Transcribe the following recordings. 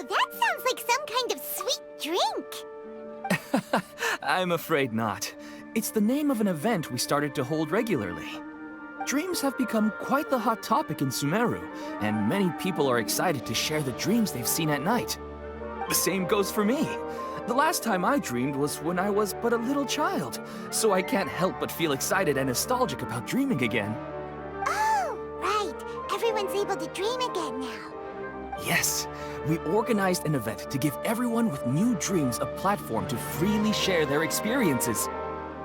Oh, that sounds like some kind of sweet drink. I'm afraid not. It's the name of an event we started to hold regularly. Dreams have become quite the hot topic in Sumeru, and many people are excited to share the dreams they've seen at night. The same goes for me. The last time I dreamed was when I was but a little child, so I can't help but feel excited and nostalgic about dreaming again. Oh, right. Everyone's able to dream again now. Yes, we organized an event to give everyone with new dreams a platform to freely share their experiences.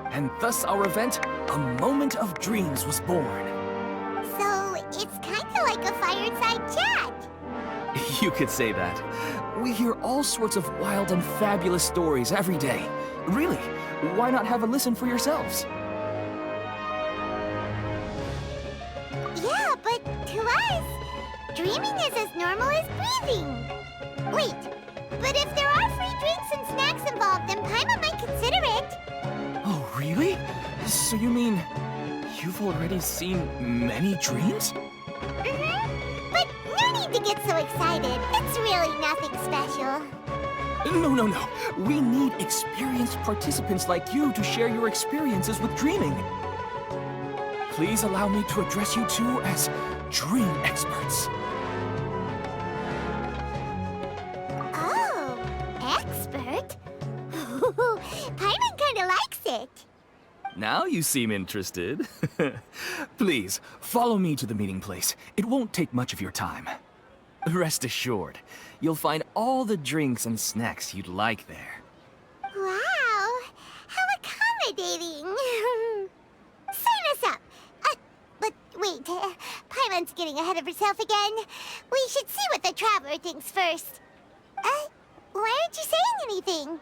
And thus our event, A Moment of Dreams, was born. So, it's kinda like a fireside chat. You could say that. We hear all sorts of wild and fabulous stories every day. Really, why not have a listen for yourselves? Yeah, but to us, dreaming is as normal as breathing. Wait, but if there are free drinks and snacks involved, then Paimon might consider it. Oh, really? So you mean you've already seen many dreams? But no need to get so excited. It's really nothing special. No. We need experienced participants like you to share your experiences with dreaming. Please allow me to address you two as dream experts. Oh, expert? Paimon kinda likes it. Now you seem interested. Please, follow me to the meeting place. It won't take much of your time. Rest assured, you'll find all the drinks and snacks you'd like there. Wow, how accommodating. Sign us up. But wait, Paimon's getting ahead of herself again. We should see what the traveler thinks first. Why aren't you saying anything?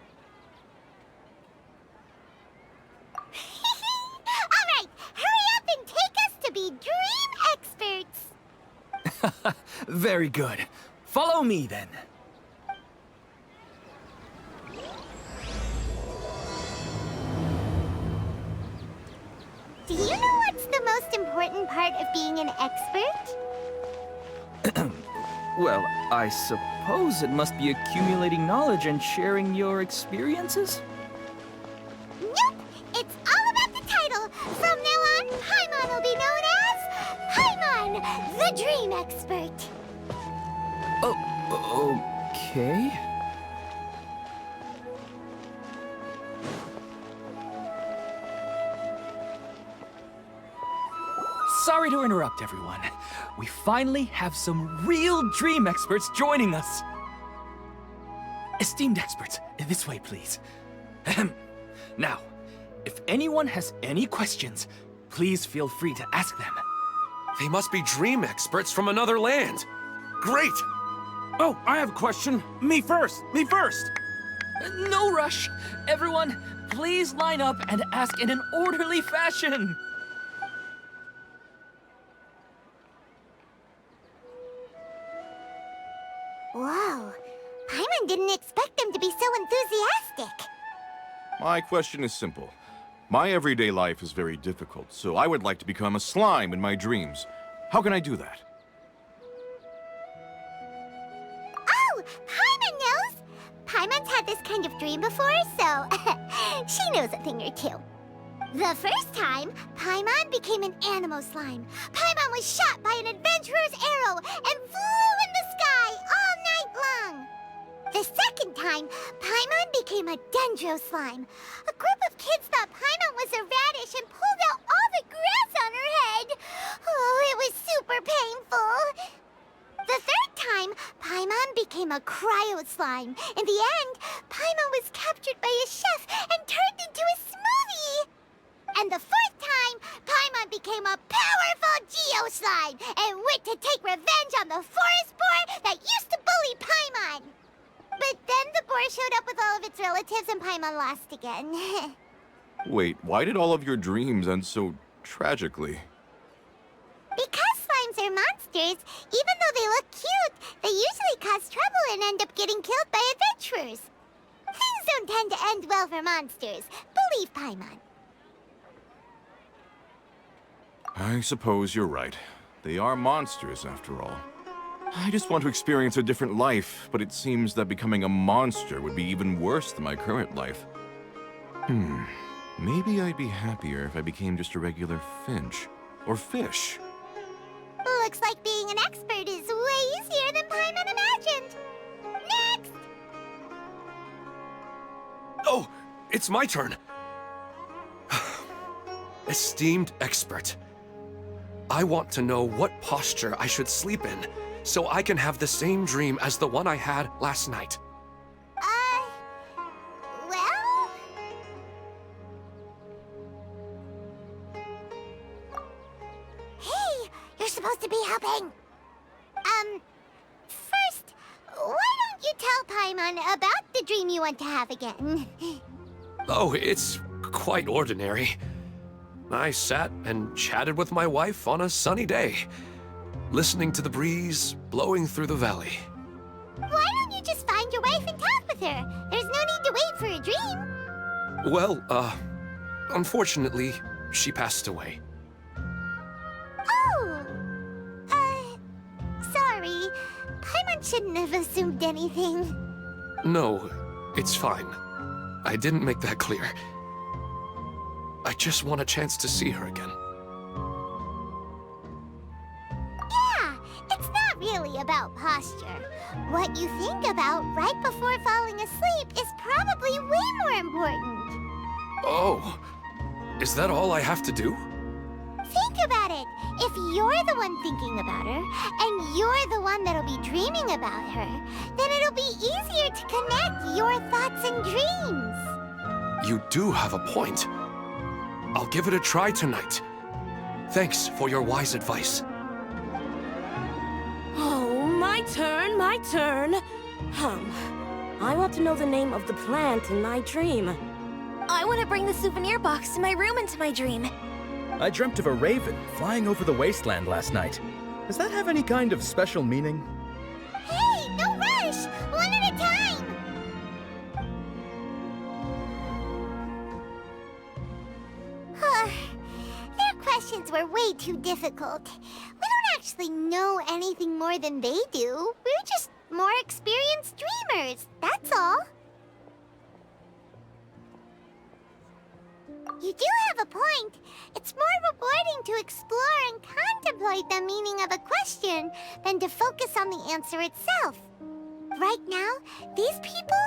All right, hurry up and take us to be dream experts. Very good. Follow me then. Do you know what's the most important part of being an expert? Well, I suppose it must be accumulating knowledge and sharing your experiences? Nope! It's all about the title! From now on, Paimon will be known as Paimon, the Dream Expert! Oh, okay. Sorry to interrupt, everyone. We finally have some real dream experts joining us. Esteemed experts, this way, please. Ahem. Now, if anyone has any questions, please feel free to ask them. They must be dream experts from another land. Great! Oh, I have a question. Me first! Me first! No rush. Everyone, please line up and ask in an orderly fashion. Whoa, Paimon didn't expect them to be so enthusiastic. My question is simple. My everyday life is very difficult, so I would like to become a slime in my dreams. How can I do that? Oh, Paimon knows! Paimon's had this kind of dream before, so she knows a thing or two. The first time, Paimon became an animal slime. Paimon was shot by an adventurer's arrow and flew in the sky all night long. The second time, Paimon became a dendro slime. A group of kids thought Paimon was a radish and pulled out all the grass on her head. Oh, it was super painful. The third time, Paimon became a cryo slime. In the end, Paimon was captured by a chef and turned into a smoothie. And the fourth time, Paimon became a powerful Geo slime and went to take revenge on the forest boar that used to bully Paimon. But then the boar showed up with all of its relatives and Paimon lost again. Wait, why did all of your dreams end so tragically? Because slimes are monsters, even though they look cute, they usually cause trouble and end up getting killed by adventurers. Things don't tend to end well for monsters. Believe Paimon. I suppose you're right. They are monsters, after all. I just want to experience a different life, but it seems that becoming a monster would be even worse than my current life. Maybe I'd be happier if I became just a regular finch. Or fish. Looks like being an expert is way easier than Paimon imagined. Next! Oh, it's my turn. Esteemed expert, I want to know what posture I should sleep in so I can have the same dream as the one I had last night. Well... Hey, you're supposed to be helping. First, why don't you tell Paimon about the dream you want to have again? Oh, it's quite ordinary. I sat and chatted with my wife on a sunny day, listening to the breeze blowing through the valley. Why don't you just find your wife and talk with her? There's no need to wait for a dream. Well, unfortunately, she passed away. Oh! Sorry. Paimon shouldn't have assumed anything. No, it's fine. I didn't make that clear. I just want a chance to see her again. Yeah, it's not really about posture. What you think about right before falling asleep is probably way more important. Oh, is that all I have to do? Think about it. If you're the one thinking about her, and you're the one that'll be dreaming about her, then it'll be easier to connect your thoughts and dreams. You do have a point. I'll give it a try tonight. Thanks for your wise advice. Oh, my turn, my turn. I want to know the name of the plant in my dream. I want to bring the souvenir box to my room into my dream. I dreamt of a raven flying over the wasteland last night. Does that have any kind of special meaning? Hey, no rush! One at a time! Their questions were way too difficult. We don't actually know anything more than they do. We're just more experienced dreamers, that's all. You do have a point. It's more rewarding to explore and contemplate the meaning of a question than to focus on the answer itself. Right now, these people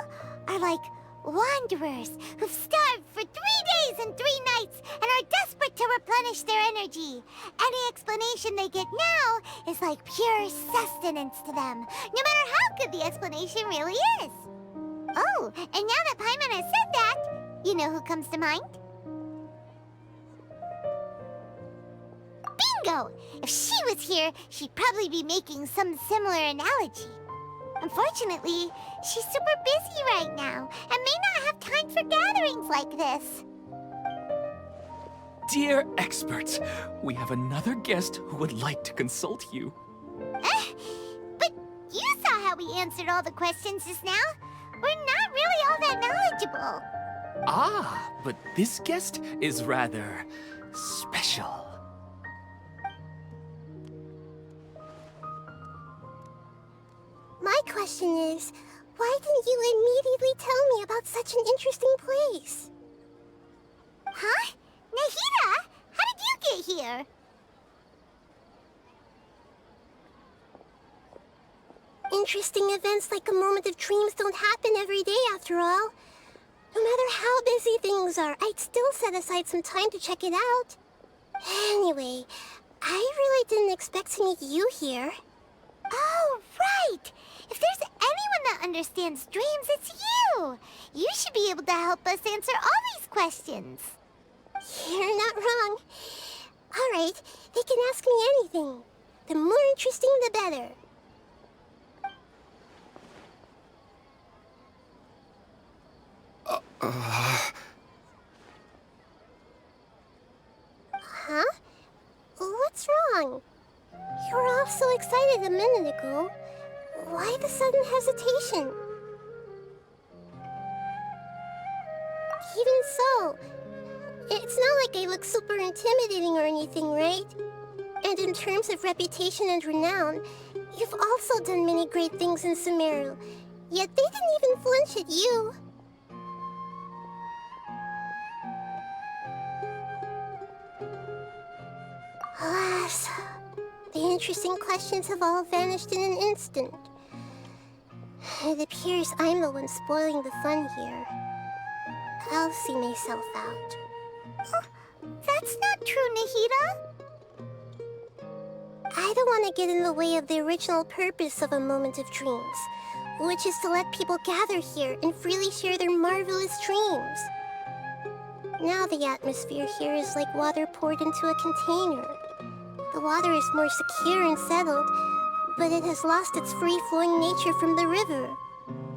are like wanderers who've starved for 3 days and 3 nights and are desperate to replenish their energy. Any explanation they get now is like pure sustenance to them, no matter how good the explanation really is. Oh, and now that Paimon has said that, you know who comes to mind? Bingo! If she was here, she'd probably be making some similar analogy. Unfortunately, she's super busy right now and may not have time for gatherings like this. Dear experts, we have another guest who would like to consult you. But you saw how we answered all the questions just now. We're not really all that knowledgeable. Ah, but this guest is rather special. My question is, why didn't you immediately tell me about such an interesting place? Huh? Nahida? How did you get here? Interesting events like a moment of dreams don't happen every day after all. No matter how busy things are, I'd still set aside some time to check it out. Anyway, I really didn't expect to meet you here. Oh, right! If there's anyone that understands dreams, it's you! You should be able to help us answer all these questions. You're not wrong. All right, they can ask me anything. The more interesting, the better. Huh? What's wrong? You were all so excited a minute ago. Why the sudden hesitation? Even so, it's not like I look super intimidating or anything, right? And in terms of reputation and renown, You've also done many great things in Sumeru, yet they didn't even flinch at you. Alas, the interesting questions have all vanished in an instant. It appears I'm the one spoiling the fun here. I'll see myself out. Oh, that's not true, Nahida. I don't want to get in the way of the original purpose of a Moment of Dreams, which is to let people gather here and freely share their marvelous dreams. Now the atmosphere here is like water poured into a container. The water is more secure and settled, but it has lost its free-flowing nature from the river.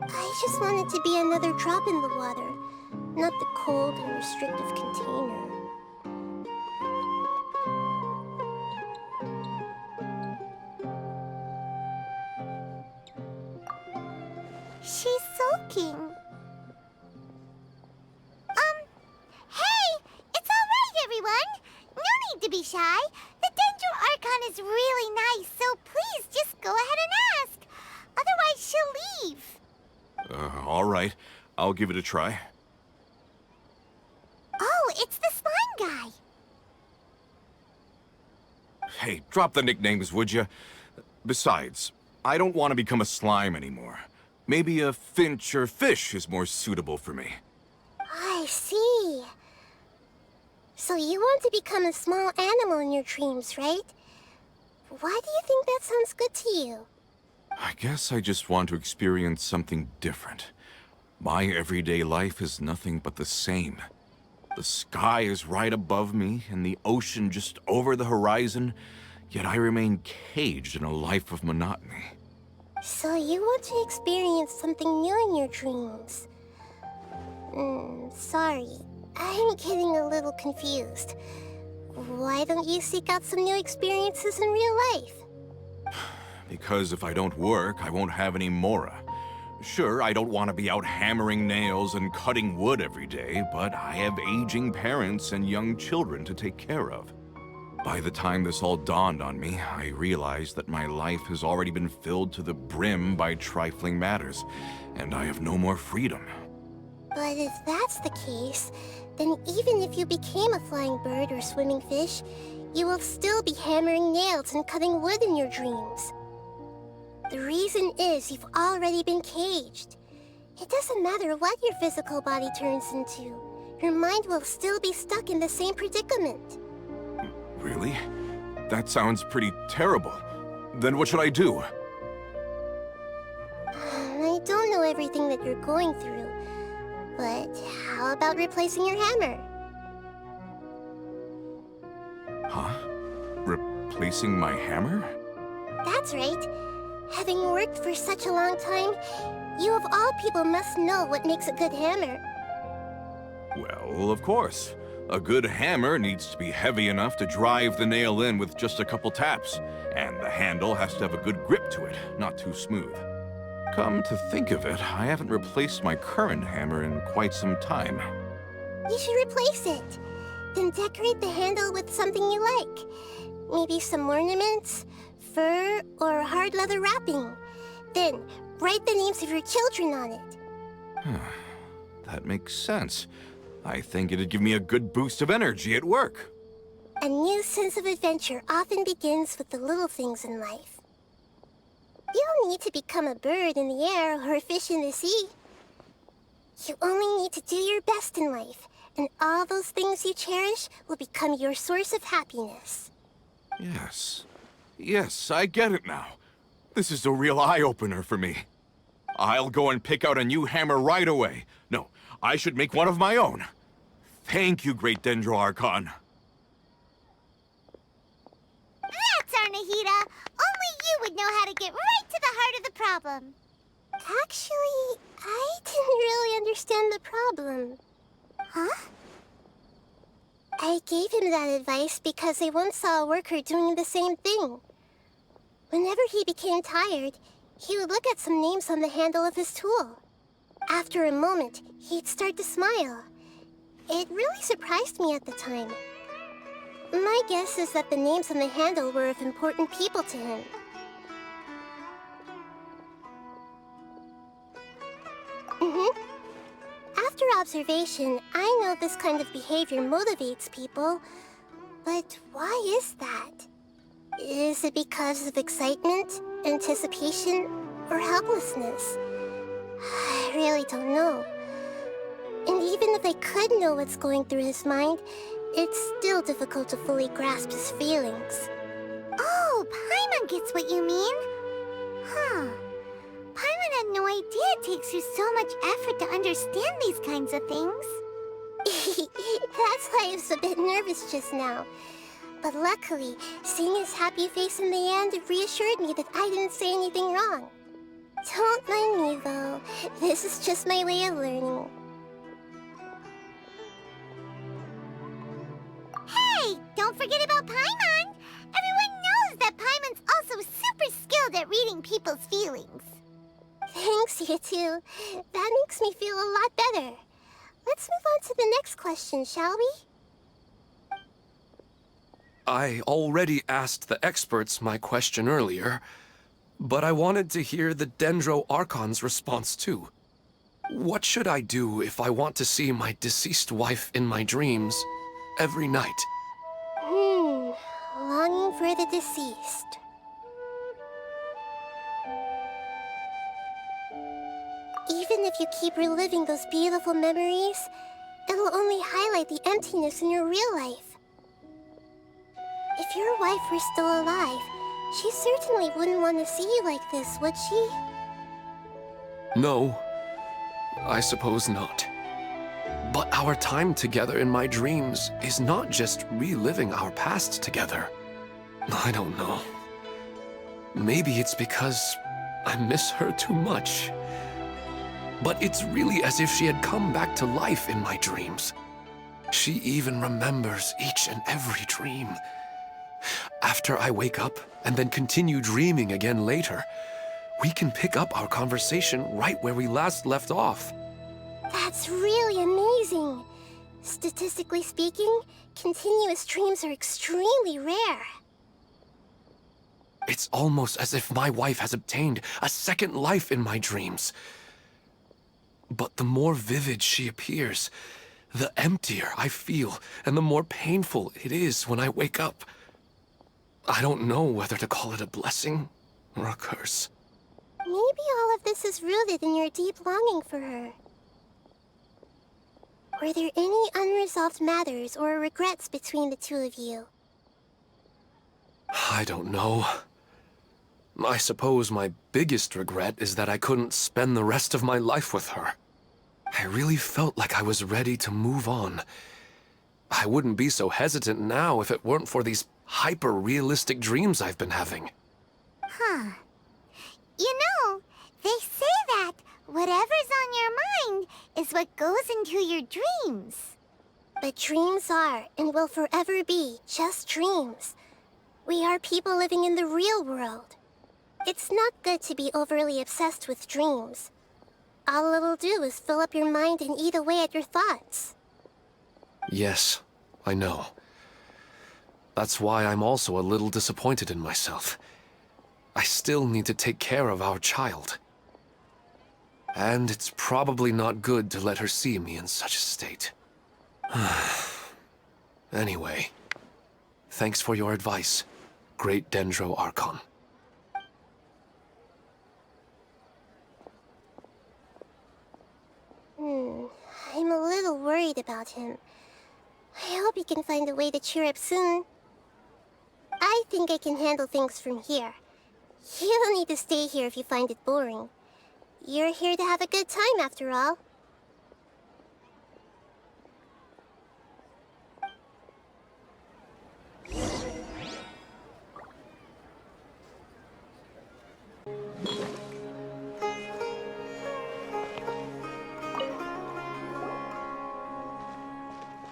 I just want it to be another drop in the water, not the cold and restrictive container. She's sulking. Hey! It's all right, everyone! No need to be shy. The Dendro Archon is really nice, so please just go ahead and ask. Otherwise, she'll leave. All right. I'll give it a try. Oh, it's the slime guy. Hey, drop the nicknames, would you? Besides, I don't want to become a slime anymore. Maybe a finch or fish is more suitable for me. I see. So you want to become a small animal in your dreams, right? Why do you think that sounds good to you? I guess I just want to experience something different. My everyday life is nothing but the same. The sky is right above me, and the ocean just over the horizon, yet I remain caged in a life of monotony. So you want to experience something new in your dreams? Sorry. I'm getting a little confused. Why don't you seek out some new experiences in real life? Because if I don't work, I won't have any Mora. Sure, I don't want to be out hammering nails and cutting wood every day, but I have aging parents and young children to take care of. By the time this all dawned on me, I realized that my life has already been filled to the brim by trifling matters, and I have no more freedom. But if that's the case, then even if you became a flying bird or swimming fish, you will still be hammering nails and cutting wood in your dreams. The reason is you've already been caged. It doesn't matter what your physical body turns into. Your mind will still be stuck in the same predicament. Really? That sounds pretty terrible. Then what should I do? I don't know everything that you're going through, but how about replacing your hammer? Huh? Replacing my hammer? That's right. Having worked for such a long time, you of all people must know what makes a good hammer. Well, of course. A good hammer needs to be heavy enough to drive the nail in with just a couple taps, and the handle has to have a good grip to it, not too smooth. Come to think of it, I haven't replaced my current hammer in quite some time. You should replace it. Then decorate the handle with something you like. Maybe some ornaments, fur, or hard leather wrapping. Then write the names of your children on it. That makes sense. I think it'd give me a good boost of energy at work. A new sense of adventure often begins with the little things in life. You don't need to become a bird in the air or a fish in the sea. You only need to do your best in life, and all those things you cherish will become your source of happiness. Yes. Yes, I get it now. This is a real eye-opener for me. I'll go and pick out a new hammer right away. No, I should make one of my own. Thank you, Great Dendro Archon. That's our Nahida. Only you would know how to get right to the heart of the problem. Actually, I didn't really understand the problem. Huh? I gave him that advice because I once saw a worker doing the same thing. Whenever he became tired, he would look at some names on the handle of his tool. After a moment, he'd start to smile. It really surprised me at the time. My guess is that the names on the handle were of important people to him. observation, I know this kind of behavior motivates people. But why is that? Is it because of excitement, anticipation, or helplessness? I really don't know. And even if I could know what's going through his mind, it's still difficult to fully grasp his feelings. Oh, Paimon gets what you mean. Huh. Paimon had no idea it takes you so much effort to understand these kinds of things. That's why I was a bit nervous just now. But luckily, seeing his happy face in the end reassured me that I didn't say anything wrong. Don't mind me, though. This is just my way of learning. Hey, don't forget about Paimon! Everyone knows that Paimon's also super skilled at reading people's feelings. Thanks, you two. That makes me feel a lot better. Let's move on to the next question, shall we? I already asked the experts my question earlier, but I wanted to hear the Dendro Archon's response too. What should I do if I want to see my deceased wife in my dreams every night? Longing for the deceased. Even if you keep reliving those beautiful memories, it'll only highlight the emptiness in your real life. If your wife were still alive, she certainly wouldn't want to see you like this, would she? No, I suppose not. But our time together in my dreams is not just reliving our past together. I don't know. Maybe it's because I miss her too much. But it's really as if she had come back to life in my dreams. She even remembers each and every dream. After I wake up and then continue dreaming again later, we can pick up our conversation right where we last left off. That's really amazing. Statistically speaking, continuous dreams are extremely rare. It's almost as if my wife has obtained a second life in my dreams. But the more vivid she appears, the emptier I feel, and the more painful it is when I wake up. I don't know whether to call it a blessing or a curse. Maybe all of this is rooted in your deep longing for her. Were there any unresolved matters or regrets between the two of you? I don't know. I suppose my biggest regret is that I couldn't spend the rest of my life with her. I really felt like I was ready to move on. I wouldn't be so hesitant now if it weren't for these hyper-realistic dreams I've been having. Huh. You know, they say that whatever's on your mind is what goes into your dreams. But dreams are, and will forever be, just dreams. We are people living in the real world. It's not good to be overly obsessed with dreams. All it'll do is fill up your mind and eat away at your thoughts. Yes, I know. That's why I'm also a little disappointed in myself. I still need to take care of our child. And it's probably not good to let her see me in such a state. Anyway, thanks for your advice, Great Dendro Archon. I'm a little worried about him. I hope he can find a way to cheer up soon. I think I can handle things from here. You don't need to stay here if you find it boring. You're here to have a good time, after all.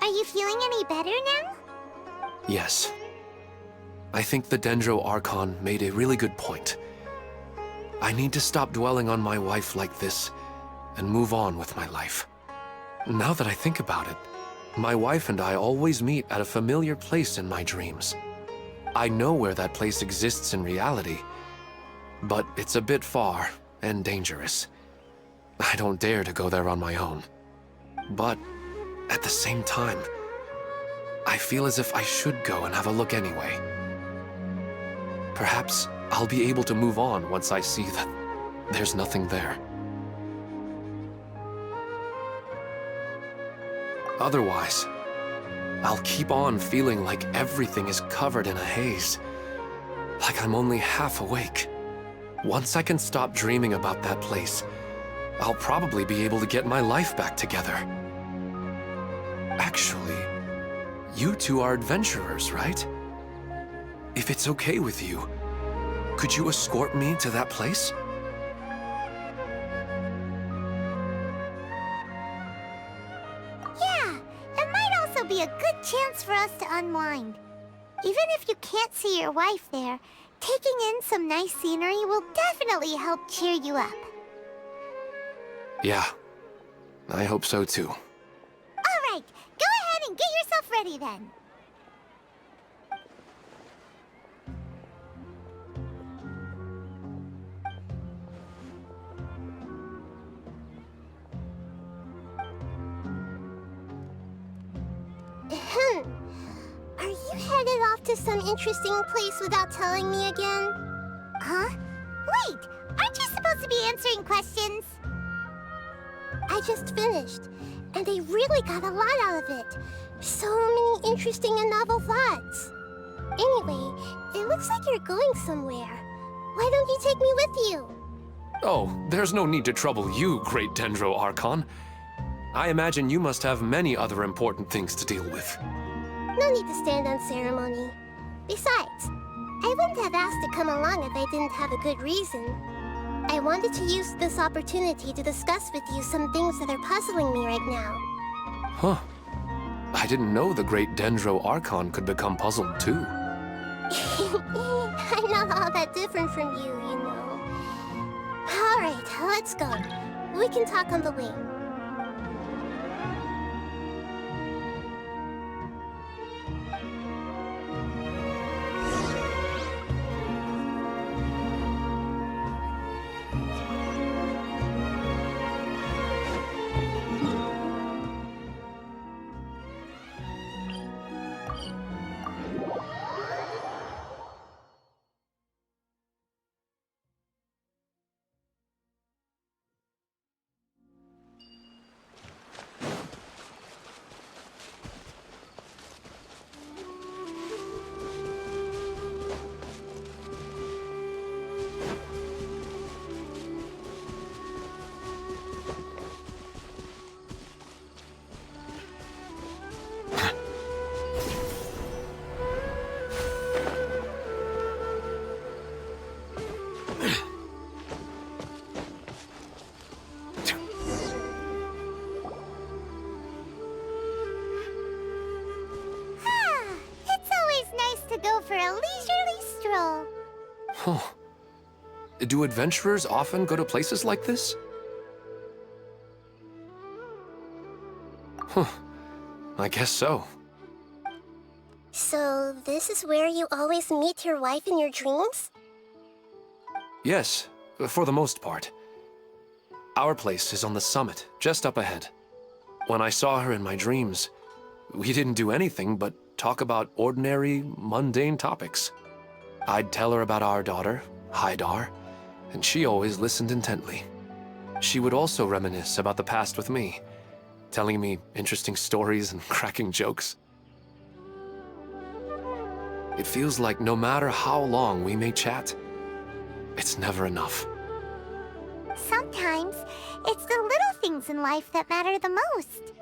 Are you feeling any better now? Yes. I think the Dendro Archon made a really good point. I need to stop dwelling on my wife like this and move on with my life. Now that I think about it, my wife and I always meet at a familiar place in my dreams. I know where that place exists in reality, but it's a bit far and dangerous. I don't dare to go there on my own. But at the same time, I feel as if I should go and have a look anyway. Perhaps I'll be able to move on once I see that there's nothing there. Otherwise, I'll keep on feeling like everything is covered in a haze. Like I'm only half awake. Once I can stop dreaming about that place, I'll probably be able to get my life back together. Actually, you two are adventurers, right? If it's okay with you, could you escort me to that place? Yeah, it might also be a good chance for us to unwind. Even if you can't see your wife there, taking in some nice scenery will definitely help cheer you up. Yeah, I hope so too. All right, go ahead and get yourself ready then. Are you headed off to some interesting place without telling me again? Huh? Wait, aren't you supposed to be answering questions? I just finished, and I really got a lot out of it. So many interesting and novel thoughts. Anyway, it looks like you're going somewhere. Why don't you take me with you? Oh, there's no need to trouble you, Great Dendro Archon. I imagine you must have many other important things to deal with. No need to stand on ceremony. Besides, I wouldn't have asked to come along if I didn't have a good reason. I wanted to use this opportunity to discuss with you some things that are puzzling me right now. Huh. I didn't know the Great Dendro Archon could become puzzled too. I'm not all that different from you, you know. Alright, let's go. We can talk on the way. Go for a leisurely stroll. Huh. Do adventurers often go to places like this? Huh. I guess so. So, this is where you always meet your wife in your dreams? Yes, for the most part. Our place is on the summit, just up ahead. When I saw her in my dreams, we didn't do anything but talk about ordinary, mundane topics. I'd tell her about our daughter, Haidar, and she always listened intently. She would also reminisce about the past with me, telling me interesting stories and cracking jokes. It feels like no matter how long we may chat, it's never enough. Sometimes, it's the little things in life that matter the most.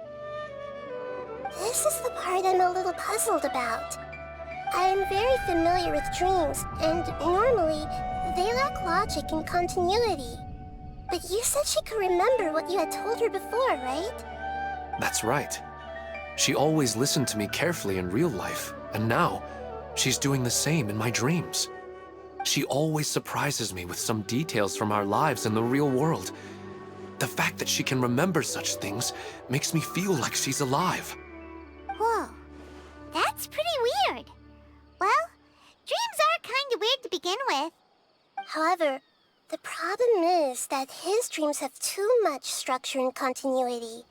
This is the part I'm a little puzzled about. I am very familiar with dreams, and normally, they lack logic and continuity. But you said she could remember what you had told her before, right? That's right. She always listened to me carefully in real life, and now, she's doing the same in my dreams. She always surprises me with some details from our lives in the real world. The fact that she can remember such things makes me feel like she's alive. Whoa, that's pretty weird. Well, dreams are kind of weird to begin with. However, the problem is that his dreams have too much structure and continuity.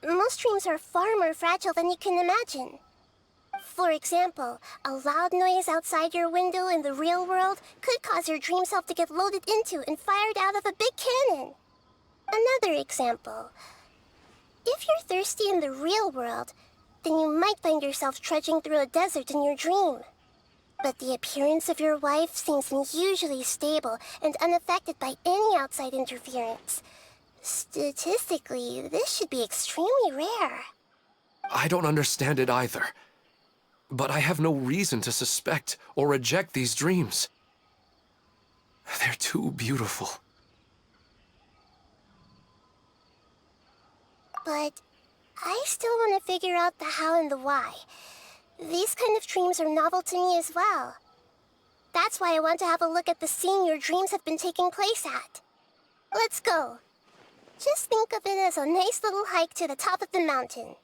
most dreams are far more fragile than you can imagine. For example, a loud noise outside your window in the real world could cause your dream self to get loaded into and fired out of a big cannon. Another example. If you're thirsty in the real world, then you might find yourself trudging through a desert in your dream. But the appearance of your wife seems unusually stable and unaffected by any outside interference. Statistically, this should be extremely rare. I don't understand it either. But I have no reason to suspect or reject these dreams. They're too beautiful. But I still want to figure out the how and the why. These kind of dreams are novel to me as well. That's why I want to have a look at the scene your dreams have been taking place at. Let's go. Just think of it as a nice little hike to the top of the mountain.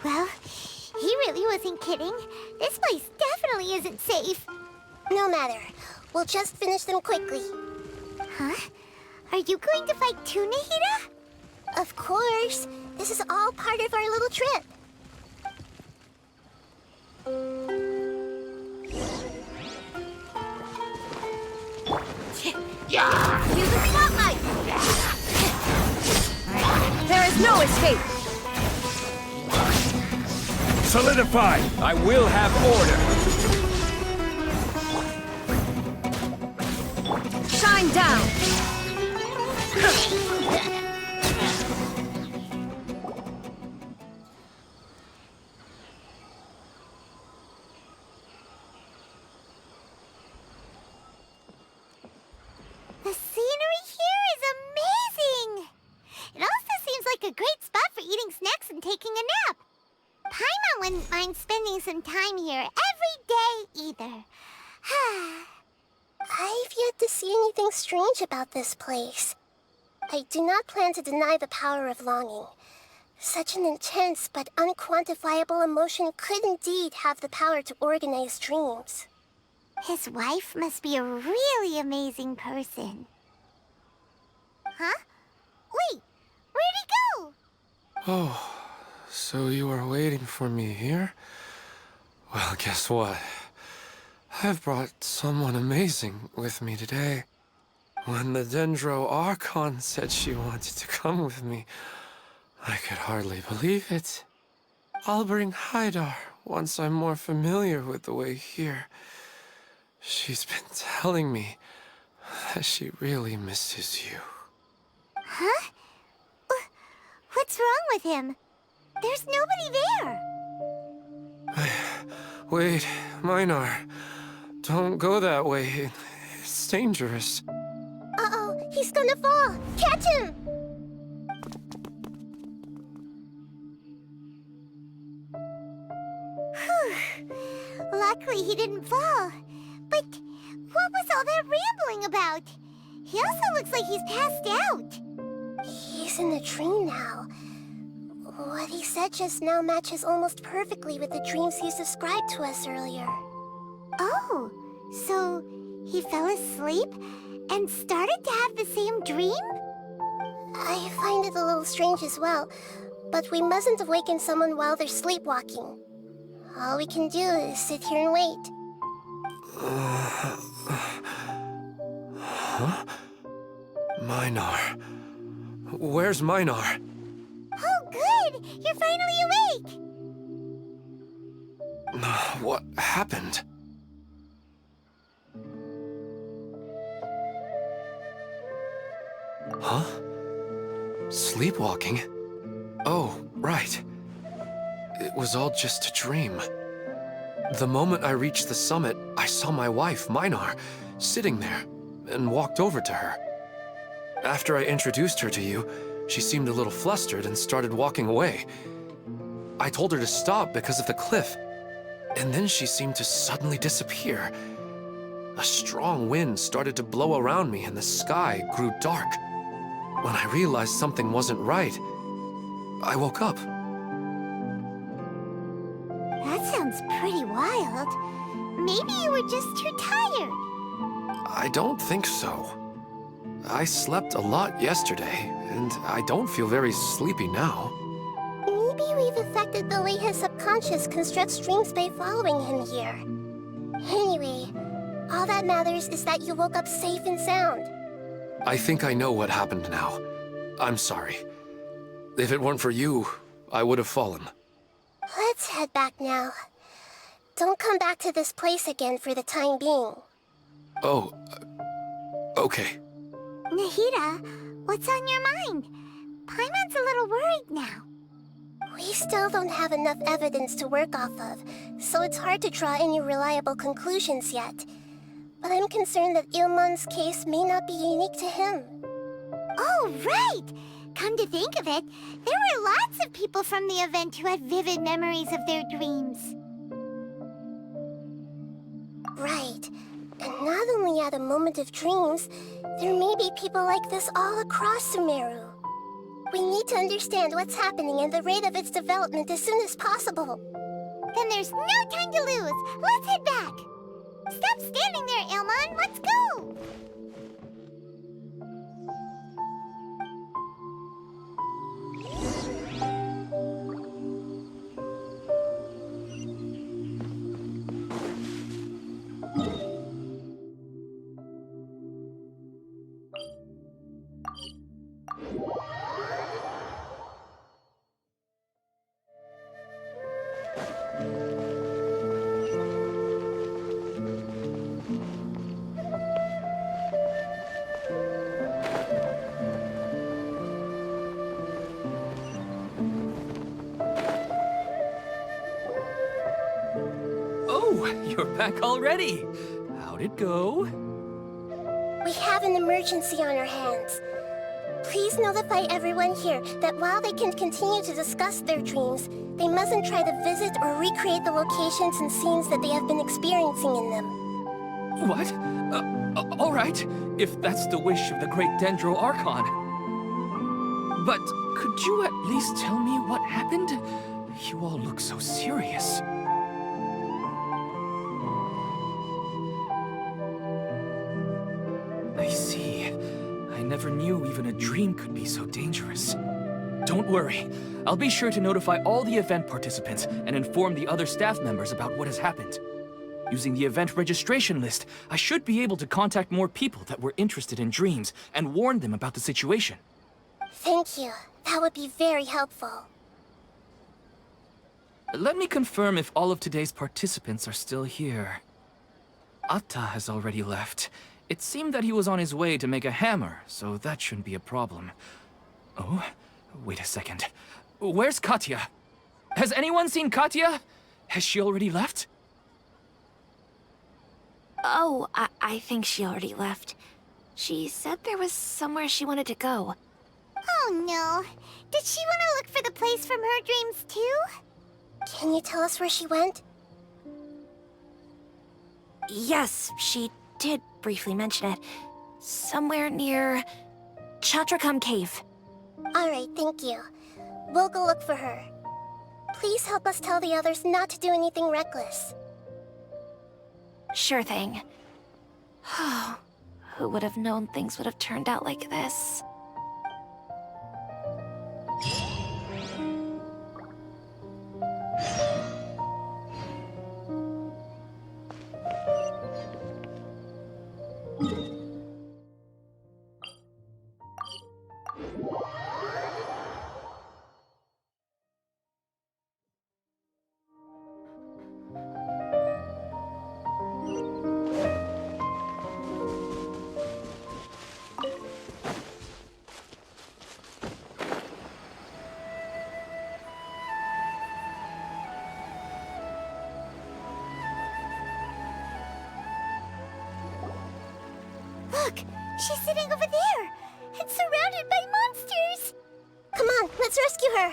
Well, he really wasn't kidding. This place definitely isn't safe. No matter. We'll just finish them quickly. Huh? Are you going to fight too, Nahida? Of course. This is all part of our little trip. Use the spotlight! There is no escape! Solidify! I will have order! Shine down! The scenery here is amazing! It also seems like a great spot for eating snacks and taking a nap. Paimon wouldn't mind spending some time here every day either. I've yet to see anything strange about this place. I do not plan to deny the power of longing. Such an intense but unquantifiable emotion could indeed have the power to organize dreams. His wife must be a really amazing person. Huh? Wait, where'd he go? Oh, so you were waiting for me here? Well, guess what? I've brought someone amazing with me today. When the Dendro Archon said she wanted to come with me, I could hardly believe it. I'll bring Haidar once I'm more familiar with the way here. She's been telling me that she really misses you. Huh? What's wrong with him? There's nobody there. Wait, Minar. Don't go that way. It's dangerous. Uh-oh, he's gonna fall! Catch him! Whew. Luckily he didn't fall. But what was all that rambling about? He also looks like he's passed out. He's in a dream now. What he said just now matches almost perfectly with the dreams he's described to us earlier. Oh, so he fell asleep and started to have the same dream? I find it a little strange as well, but we mustn't awaken someone while they're sleepwalking. All we can do is sit here and wait. Huh? Minar. Where's Minar? Oh, good! You're finally awake! What happened? Huh? Sleepwalking? Oh, right. It was all just a dream. The moment I reached the summit, I saw my wife, Minar, sitting there, and walked over to her. After I introduced her to you, she seemed a little flustered and started walking away. I told her to stop because of the cliff, and then she seemed to suddenly disappear. A strong wind started to blow around me and the sky grew dark. When I realized something wasn't right, I woke up. That sounds pretty wild. Maybe you were just too tired. I don't think so. I slept a lot yesterday, and I don't feel very sleepy now. Maybe we've affected the way his subconscious constructs dreams by following him here. Anyway, all that matters is that you woke up safe and sound. I think I know what happened now. I'm sorry. If it weren't for you, I would have fallen. Let's head back now. Don't come back to this place again for the time being. Oh, okay. Nahida, what's on your mind? Paimon's a little worried now. We still don't have enough evidence to work off of, so it's hard to draw any reliable conclusions yet. But I'm concerned that Ilmon's case may not be unique to him. Oh, right! Come to think of it, there were lots of people from the event who had vivid memories of their dreams. Right. And not only at a moment of dreams, there may be people like this all across Sumeru. We need to understand what's happening and the rate of its development as soon as possible. Then there's no time to lose. Let's head back. Stop standing there, Ilmon. Let's go. You're back already. How'd it go? We have an emergency on our hands. Please notify everyone here that while they can continue to discuss their dreams, they mustn't try to visit or recreate the locations and scenes that they have been experiencing in them. What? All right, if that's the wish of the great Dendro Archon. But could you at least tell me what happened? You all look so serious. I see. I never knew even a dream could be so dangerous. Don't worry. I'll be sure to notify all the event participants and inform the other staff members about what has happened. Using the event registration list, I should be able to contact more people that were interested in dreams and warn them about the situation. Thank you. That would be very helpful. Let me confirm if all of today's participants are still here. Atta has already left. It seemed that he was on his way to make a hammer, so that shouldn't be a problem. Oh, wait a second. Where's Katya? Has anyone seen Katya? Has she already left? Oh, I think she already left. She said there was somewhere she wanted to go. Oh no. Did she want to look for the place from her dreams too? Can you tell us where she went? Yes, she did briefly mention it. Somewhere near Chatrakam Cave. Alright, thank you. We'll go look for her. Please help us tell the others not to do anything reckless. Sure thing. Who would have known things would have turned out like this? Look! She's sitting over there! And surrounded by monsters! Come on, let's rescue her!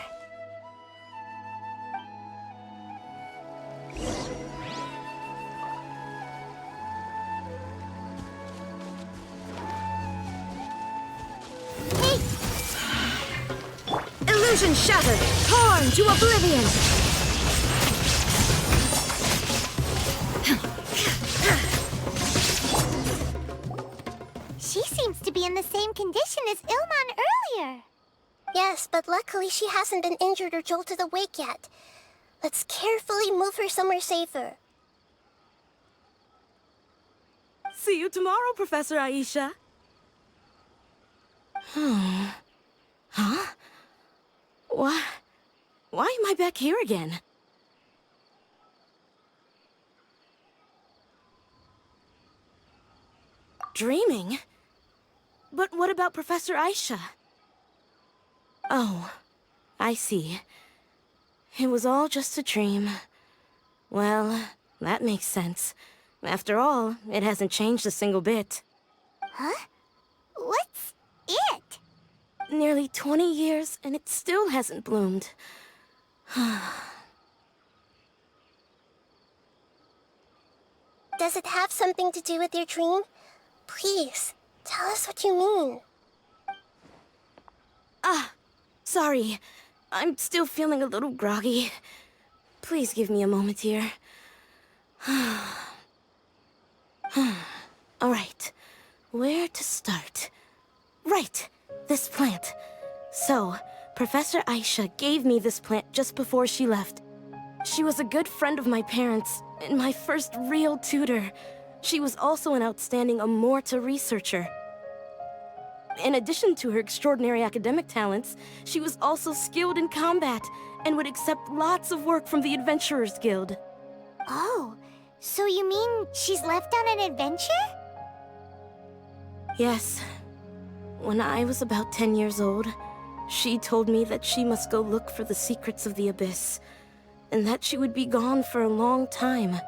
Hey! Illusion shattered! Torn to oblivion! She seems to be in the same condition as Ilman earlier. Yes, but luckily she hasn't been injured or jolted awake yet. Let's carefully move her somewhere safer. See you tomorrow, Professor Aisha. Huh? Why am I back here again? Dreaming? But what about Professor Aisha? Oh, I see. It was all just a dream. Well, that makes sense. After all, it hasn't changed a single bit. Huh? What's it? Nearly 20 years, and it still hasn't bloomed. Does it have something to do with your dream? Please, tell us what you mean. Sorry. I'm still feeling a little groggy. Please give me a moment here. Alright, where to start? Right, this plant. So, Professor Aisha gave me this plant just before she left. She was a good friend of my parents, and my first real tutor. She was also an outstanding Amorta researcher. In addition to her extraordinary academic talents, she was also skilled in combat, and would accept lots of work from the Adventurers Guild. Oh, so you mean she's left on an adventure? Yes. When I was about 10 years old, she told me that she must go look for the secrets of the Abyss, and that she would be gone for a long time.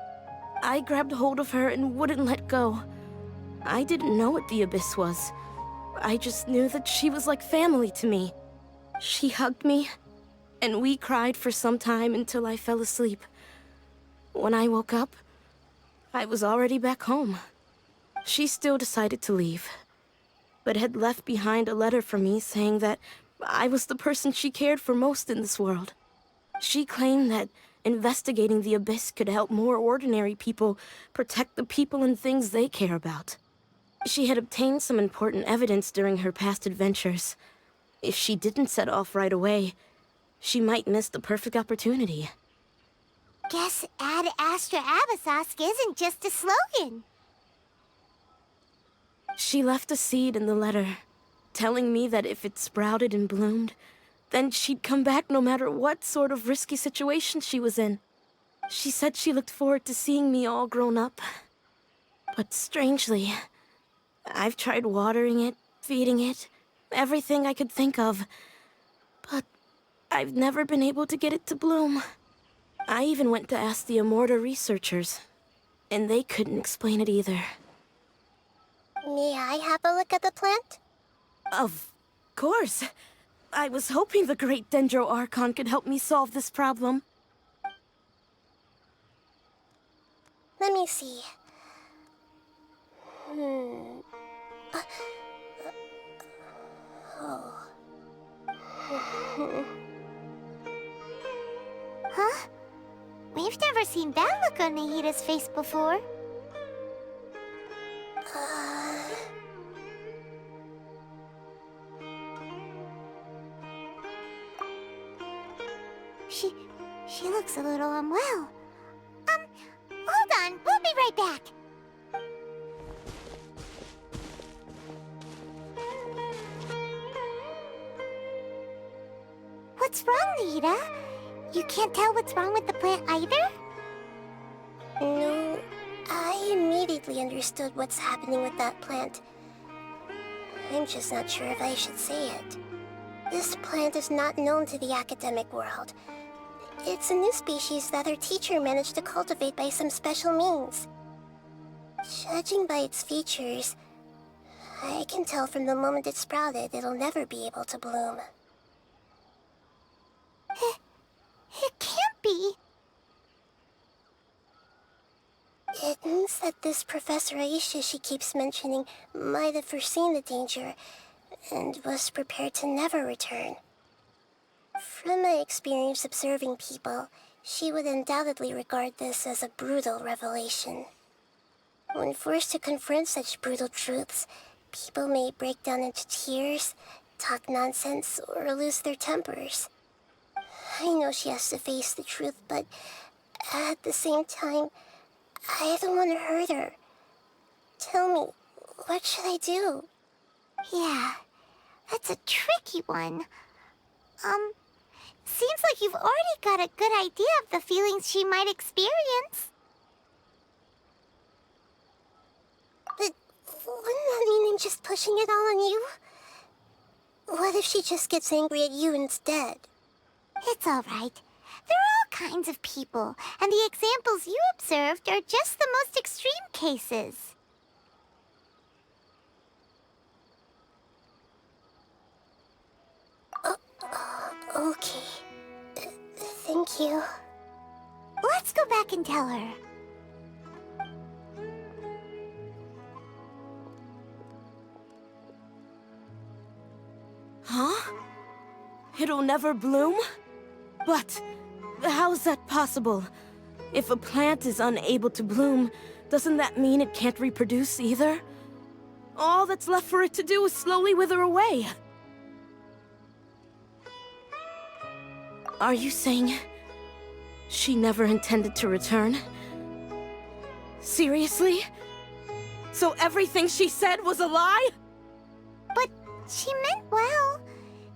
I grabbed hold of her and wouldn't let go. I didn't know what the Abyss was. I just knew that she was like family to me. She hugged me, and we cried for some time until I fell asleep. When I woke up, I was already back home. She still decided to leave, but had left behind a letter for me saying that I was the person she cared for most in this world. She claimed that investigating the Abyss could help more ordinary people protect the people and things they care about. She had obtained some important evidence during her past adventures. If she didn't set off right away, she might miss the perfect opportunity. Guess Ad Astra Abyssosque isn't just a slogan. She left a seed in the letter, telling me that if it sprouted and bloomed, then she'd come back no matter what sort of risky situation she was in. She said she looked forward to seeing me all grown up. But strangely, I've tried watering it, feeding it, everything I could think of. But I've never been able to get it to bloom. I even went to ask the Amorta researchers, and they couldn't explain it either. May I have a look at the plant? Of course. I was hoping the great Dendro Archon could help me solve this problem. Let me see. Huh? We've never seen that look on Nahida's face before. She looks a little unwell. Hold on, we'll be right back. What's wrong, Nahida? You can't tell what's wrong with the plant either? No, I immediately understood what's happening with that plant. I'm just not sure if I should say it. This plant is not known to the academic world. It's a new species that our teacher managed to cultivate by some special means. Judging by its features, I can tell from the moment it sprouted, it'll never be able to bloom. It can't be. It means that this Professor Aisha she keeps mentioning might have foreseen the danger and was prepared to never return. From my experience observing people, she would undoubtedly regard this as a brutal revelation. When forced to confront such brutal truths, people may break down into tears, talk nonsense, or lose their tempers. I know she has to face the truth, but at the same time, I don't want to hurt her. Tell me, what should I do? Yeah, that's a tricky one. Seems like you've already got a good idea of the feelings she might experience. But wouldn't that mean I'm just pushing it all on you? What if she just gets angry at you instead? It's all right. There are all kinds of people, and the examples you observed are just the most extreme cases. Okay. Thank you. Let's go back and tell her. Huh? It'll never bloom? But how's that possible? If a plant is unable to bloom, doesn't that mean it can't reproduce either? All that's left for it to do is slowly wither away. Are you saying she never intended to return? Seriously? So everything she said was a lie? But she meant well.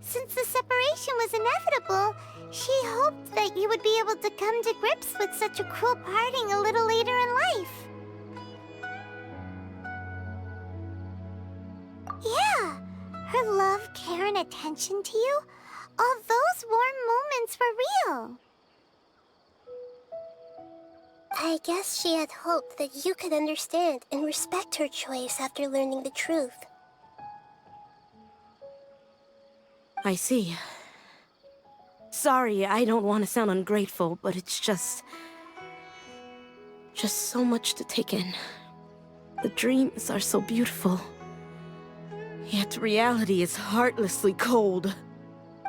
Since the separation was inevitable, she hoped that you would be able to come to grips with such a cruel parting a little later in life. Yeah, her love, care, and attention to you, all those warm moments were real. I guess she had hoped that you could understand and respect her choice after learning the truth. I see. Sorry, I don't want to sound ungrateful, but it's just so much to take in. The dreams are so beautiful. Yet reality is heartlessly cold.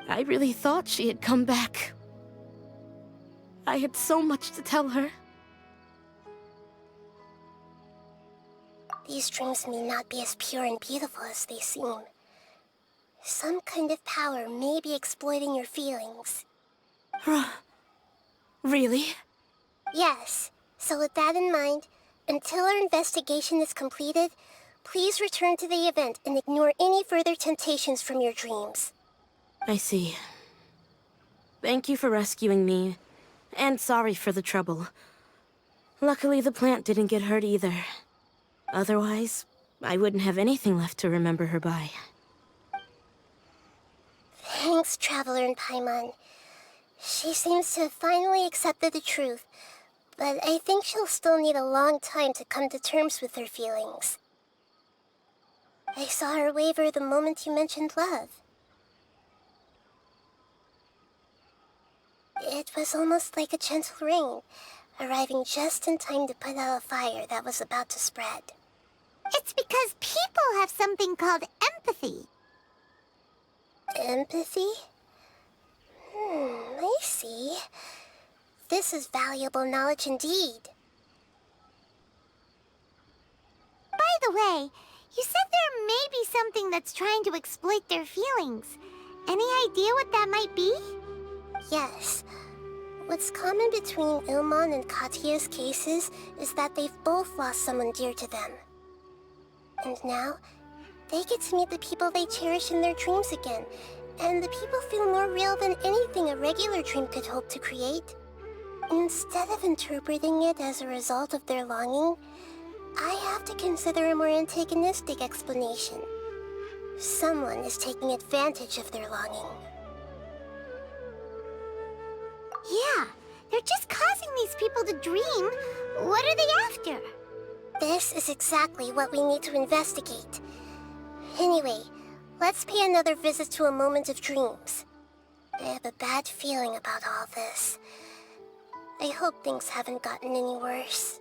I really thought she had come back. I had so much to tell her. These dreams may not be as pure and beautiful as they seem. Some kind of power may be exploiting your feelings. Really? Yes. So with that in mind, until our investigation is completed, please return to the event and ignore any further temptations from your dreams. I see. Thank you for rescuing me, and sorry for the trouble. Luckily, the plant didn't get hurt either. Otherwise, I wouldn't have anything left to remember her by. Thanks, Traveler and Paimon. She seems to have finally accepted the truth, but I think she'll still need a long time to come to terms with her feelings. I saw her waver the moment you mentioned love. It was almost like a gentle rain, arriving just in time to put out a fire that was about to spread. It's because people have something called empathy. Empathy? I see. This is valuable knowledge indeed. By the way, you said there may be something that's trying to exploit their feelings. Any idea what that might be? Yes. What's common between Ilmon and Katya's cases is that they've both lost someone dear to them. And now, they get to meet the people they cherish in their dreams again, and the people feel more real than anything a regular dream could hope to create. Instead of interpreting it as a result of their longing, I have to consider a more antagonistic explanation. Someone is taking advantage of their longing. Yeah, they're just causing these people to dream. What are they after? This is exactly what we need to investigate. Anyway, let's pay another visit to a moment of dreams. I have a bad feeling about all this. I hope things haven't gotten any worse.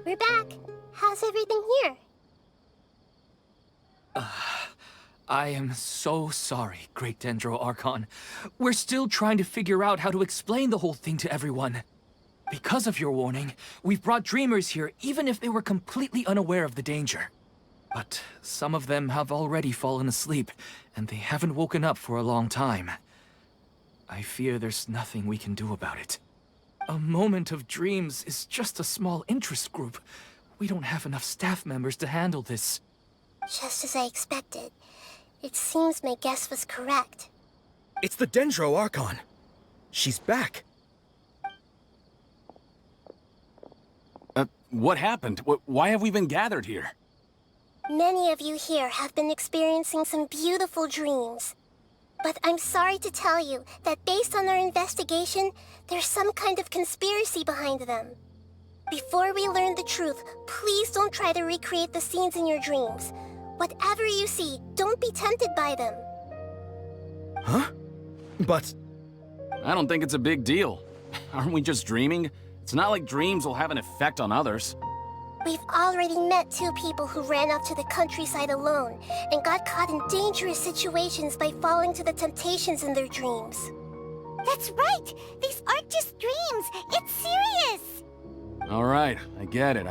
We're back. How's everything here? I am so sorry, Great Dendro Archon. We're still trying to figure out how to explain the whole thing to everyone. Because of your warning, we've brought dreamers here even if they were completely unaware of the danger. But some of them have already fallen asleep, and they haven't woken up for a long time. I fear there's nothing we can do about it. A moment of dreams is just a small interest group. We don't have enough staff members to handle this. Just as I expected. It seems my guess was correct. It's the Dendro Archon. She's back. What happened? Why have we been gathered here? Many of you here have been experiencing some beautiful dreams. But I'm sorry to tell you that based on our investigation, there's some kind of conspiracy behind them. Before we learn the truth, please don't try to recreate the scenes in your dreams. Whatever you see, don't be tempted by them. Huh? But... I don't think it's a big deal. Aren't we just dreaming? It's not like dreams will have an effect on others. We've already met 2 people who ran off to the countryside alone and got caught in dangerous situations by falling to the temptations in their dreams. That's right! These aren't just dreams! It's serious! Alright, I get it.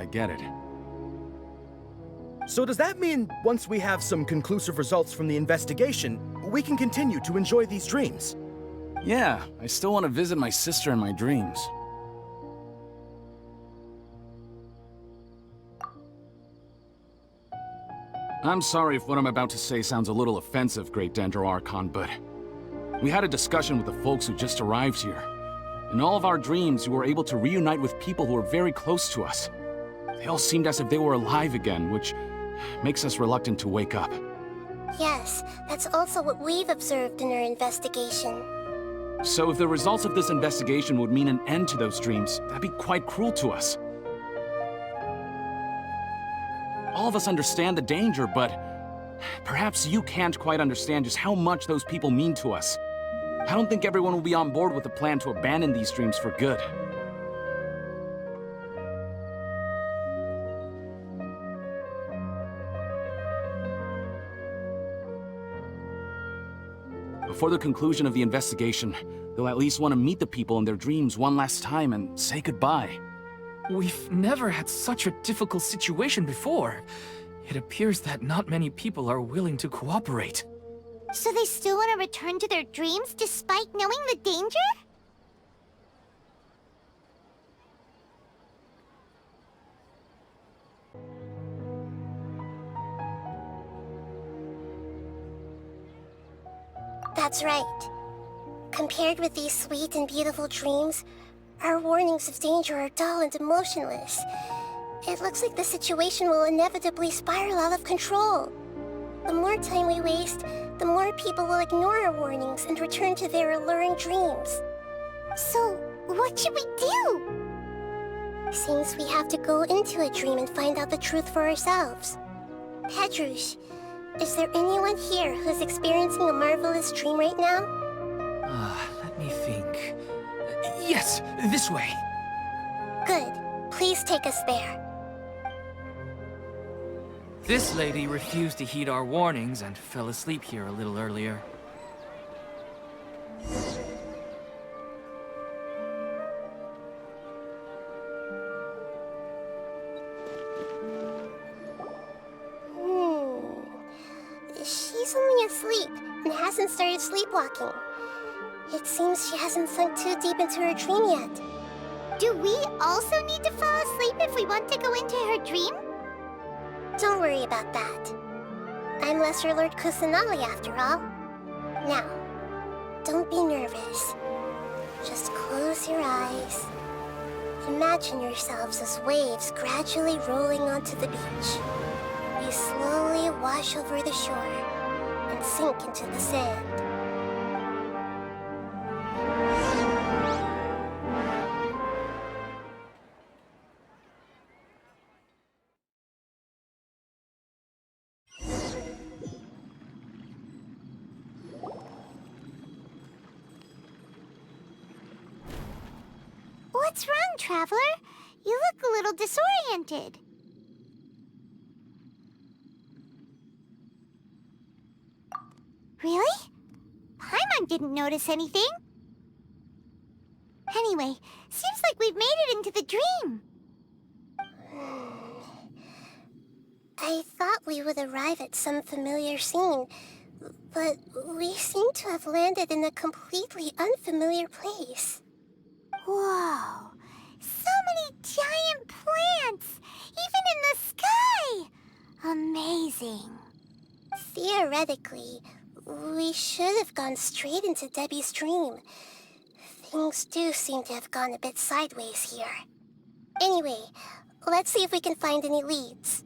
so does that mean once we have some conclusive results from the investigation, we can continue to enjoy these dreams? Yeah, I still want to visit my sister in my dreams. I'm sorry if what I'm about to say sounds a little offensive, Great Dendro Archon, but we had a discussion with the folks who just arrived here. In all of our dreams, we were able to reunite with people who were very close to us. They all seemed as if they were alive again, which makes us reluctant to wake up. Yes, that's also what we've observed in our investigation. So if the results of this investigation would mean an end to those dreams, that'd be quite cruel to us. All of us understand the danger, but perhaps you can't quite understand just how much those people mean to us. I don't think everyone will be on board with the plan to abandon these dreams for good. Before the conclusion of the investigation, they'll at least want to meet the people in their dreams one last time and say goodbye. We've never had such a difficult situation before. It appears that not many people are willing to cooperate. So they still want to return to their dreams despite knowing the danger? That's right. Compared with these sweet and beautiful dreams, our warnings of danger are dull and emotionless. It looks like the situation will inevitably spiral out of control. The more time we waste, the more people will ignore our warnings and return to their alluring dreams. So, what should we do? Seems we have to go into a dream and find out the truth for ourselves. Pedrush, is there anyone here who's experiencing a marvelous dream right now? Let me think. Yes, this way. Good. Please take us there. This lady refused to heed our warnings and fell asleep here a little earlier. She's only asleep and hasn't started sleepwalking. It seems she hasn't sunk too deep into her dream yet. Do we also need to fall asleep if we want to go into her dream? Don't worry about that. I'm Lesser Lord Kusanali after all. Now, don't be nervous. Just close your eyes. Imagine yourselves as waves gradually rolling onto the beach. You slowly wash over the shore and sink into the sand. What's wrong, Traveler? You look a little disoriented. Really? Paimon didn't notice anything. Anyway, seems like we've made it into the dream. I thought we would arrive at some familiar scene, but we seem to have landed in a completely unfamiliar place. Whoa! So many giant plants! Even in the sky! Amazing. Theoretically, we should have gone straight into Debbie's dream. Things do seem to have gone a bit sideways here. Anyway, let's see if we can find any leads.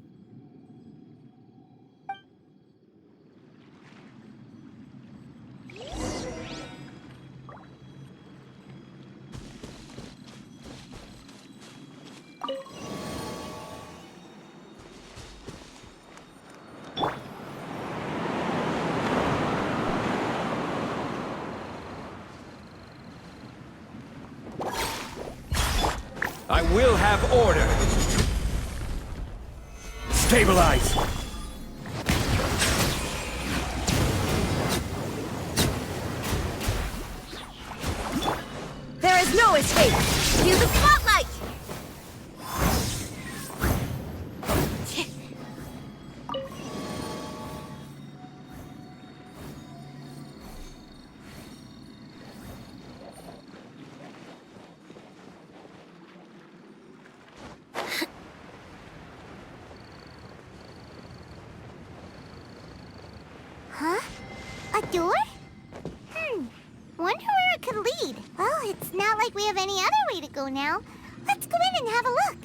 I will have order! Stabilize! There is no escape! Use the spotlight! Huh? A door? Wonder where it could lead. Well, it's not like we have any other way to go now. Let's go in and have a look.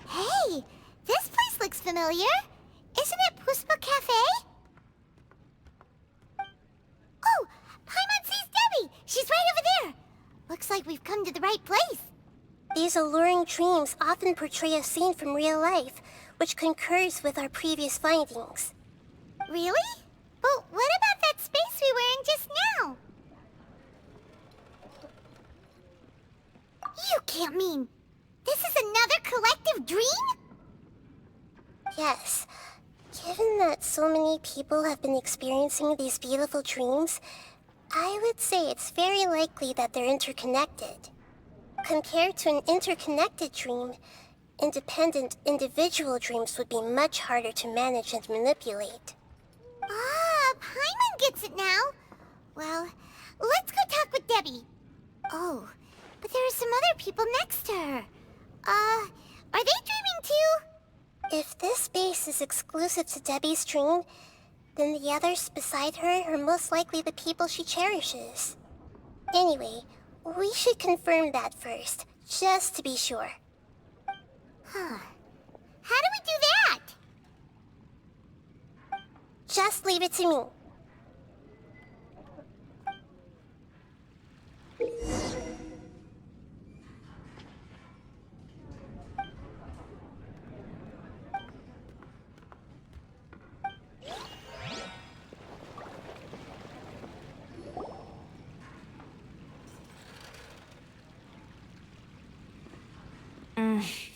Hey, this place looks familiar. Isn't it Puspa Cafe? Oh, Paimon sees Debbie! She's right over there! Looks like we've come to the right place. These alluring dreams often portray a scene from real life, which concurs with our previous findings. Really? But what about that space we were in just now? You can't mean... this is another collective dream? Yes. Given that so many people have been experiencing these beautiful dreams, I would say it's very likely that they're interconnected. Compared to an interconnected dream, independent individual dreams would be much harder to manage and manipulate. Ah, Paimon gets it now. Well, let's go talk with Debbie. Oh, but there are some other people next to her. Are they dreaming too? If this space is exclusive to Debbie's dream, then the others beside her are most likely the people she cherishes. Anyway, we should confirm that first, just to be sure. Huh. How do we do that? Just leave it to me.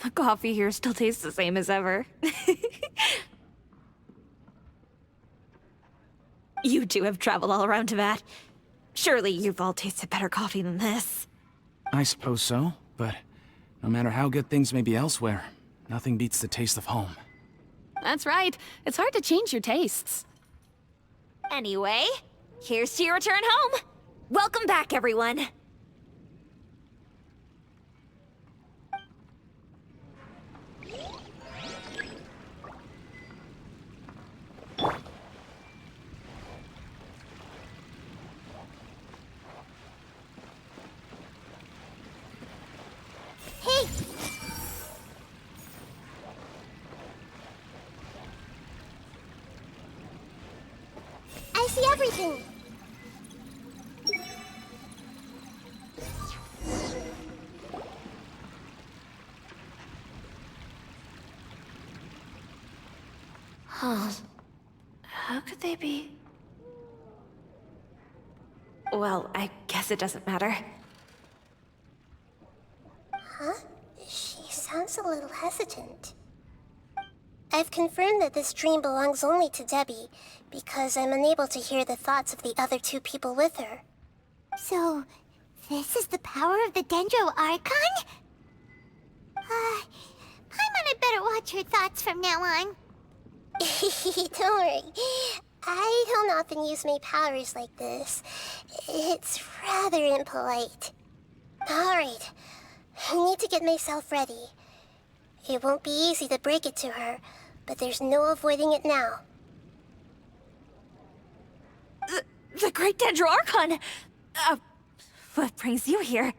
The coffee here still tastes the same as ever. You two have traveled all around Tibet. Surely you've all tasted better coffee than this. I suppose so, but no matter how good things may be elsewhere, nothing beats the taste of home. That's right. It's hard to change your tastes. Anyway, here's to your return home. Welcome back, everyone. Hey! I see everything. Huh. How could they be? Well, I guess it doesn't matter. Huh? She sounds a little hesitant. I've confirmed that this dream belongs only to Debbie, because I'm unable to hear the thoughts of the other two people with her. So, this is the power of the Dendro Archon? Paimon had better watch her thoughts from now on. Don't worry. I don't often use my powers like this. It's rather impolite. Alright, I need to get myself ready. It won't be easy to break it to her, but there's no avoiding it now. The Great Dendro Archon! What brings you here?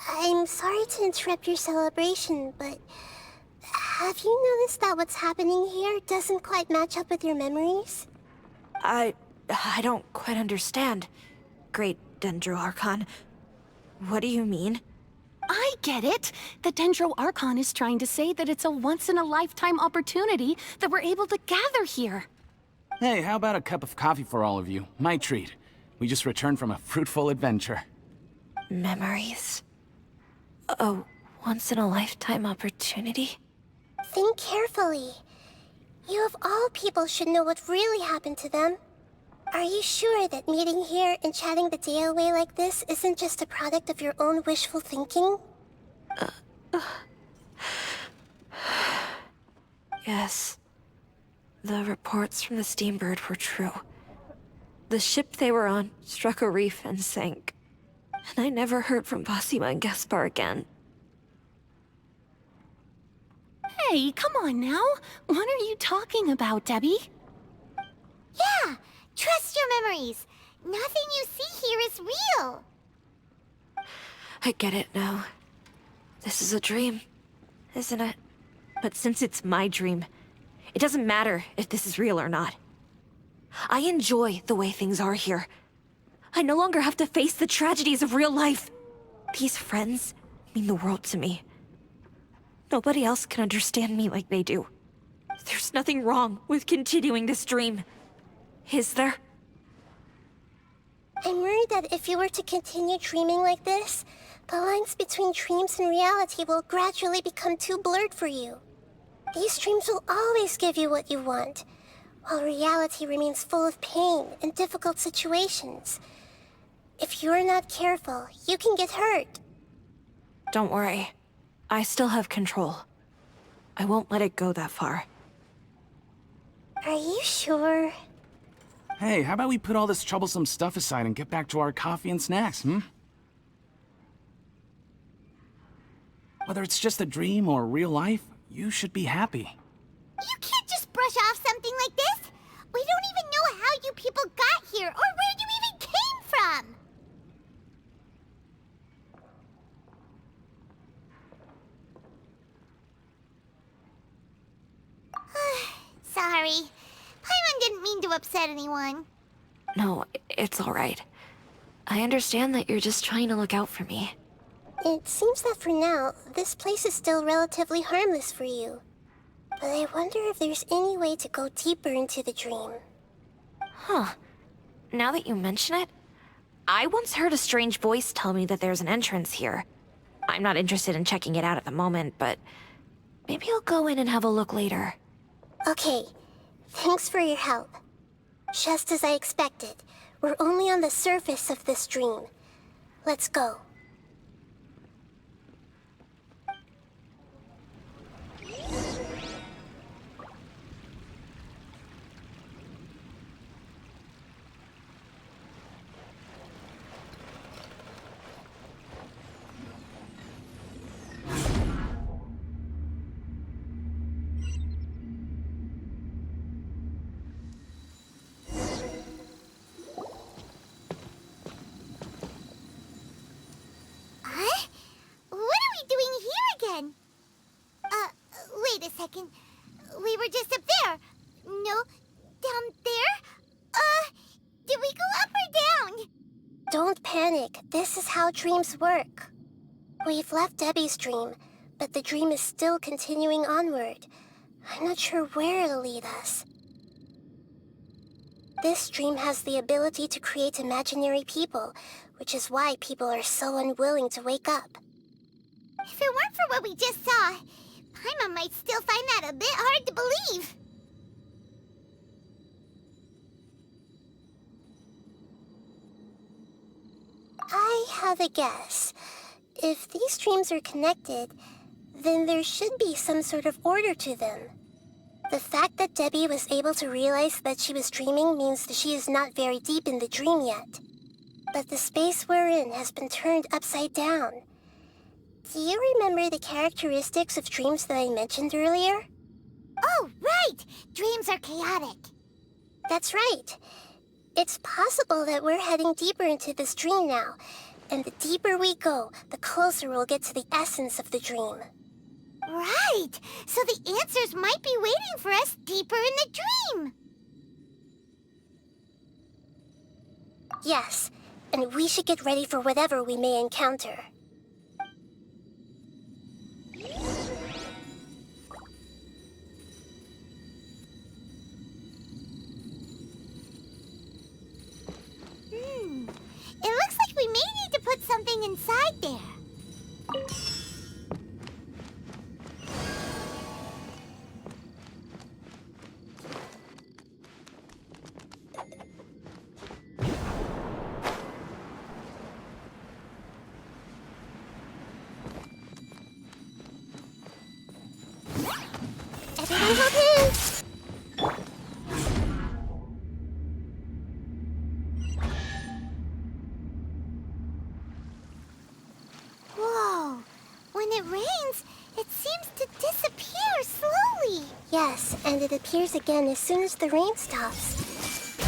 I'm sorry to interrupt your celebration, but have you noticed that what's happening here doesn't quite match up with your memories? I don't quite understand. Great Dendro Archon. What do you mean? I get it. The Dendro Archon is trying to say that it's a once-in-a-lifetime opportunity that we're able to gather here. Hey, how about a cup of coffee for all of you? My treat. We just returned from a fruitful adventure. Memories. A once-in-a-lifetime opportunity? Think carefully. You of all people should know what really happened to them. Are you sure that meeting here and chatting the day away like this isn't just a product of your own wishful thinking? Yes. The reports from the Steambird were true. The ship they were on struck a reef and sank. And I never heard from Basima and Gaspar again. Hey, come on now. What are you talking about, Debbie? Yeah, trust your memories. Nothing you see here is real. I get it now. This is a dream, isn't it? But since it's my dream, it doesn't matter if this is real or not. I enjoy the way things are here. I no longer have to face the tragedies of real life. These friends mean the world to me. Nobody else can understand me like they do. There's nothing wrong with continuing this dream. Is there? I'm worried that if you were to continue dreaming like this, the lines between dreams and reality will gradually become too blurred for you. These dreams will always give you what you want, while reality remains full of pain and difficult situations. If you're not careful, you can get hurt. Don't worry. I still have control. I won't let it go that far. Are you sure? Hey, how about we put all this troublesome stuff aside and get back to our coffee and snacks, hmm? Whether it's just a dream or real life, you should be happy. You can't just brush off something like this. We don't even know how you people got here or where you even came from. Sorry. Paimon didn't mean to upset anyone. No, it's all right. I understand that you're just trying to look out for me. It seems that for now, this place is still relatively harmless for you. But I wonder if there's any way to go deeper into the dream. Huh. Now that you mention it, I once heard a strange voice tell me that there's an entrance here. I'm not interested in checking it out at the moment, but maybe I'll go in and have a look later. Okay, thanks for your help. Just as I expected, we're only on the surface of this dream. Let's go. second. We were just up there. No, down there? Did we go up or down? Don't panic. This is how dreams work. We've left Debbie's dream, but the dream is still continuing onward. I'm not sure where it'll lead us. This dream has the ability to create imaginary people, which is why people are so unwilling to wake up. If it weren't for what we just saw, Paimon might still find that a bit hard to believe. I have a guess. If these dreams are connected, then there should be some sort of order to them. The fact that Debbie was able to realize that she was dreaming means that she is not very deep in the dream yet. But the space we're in has been turned upside down. Do you remember the characteristics of dreams that I mentioned earlier? Oh, right! Dreams are chaotic. That's right. It's possible that we're heading deeper into this dream now, and the deeper we go, the closer we'll get to the essence of the dream. Right! So the answers might be waiting for us deeper in the dream! Yes, and we should get ready for whatever we may encounter. It looks like we may need to put something inside there. Everyone hold hands! Whoa! When it rains, it seems to disappear slowly. Yes, and it appears again as soon as the rain stops.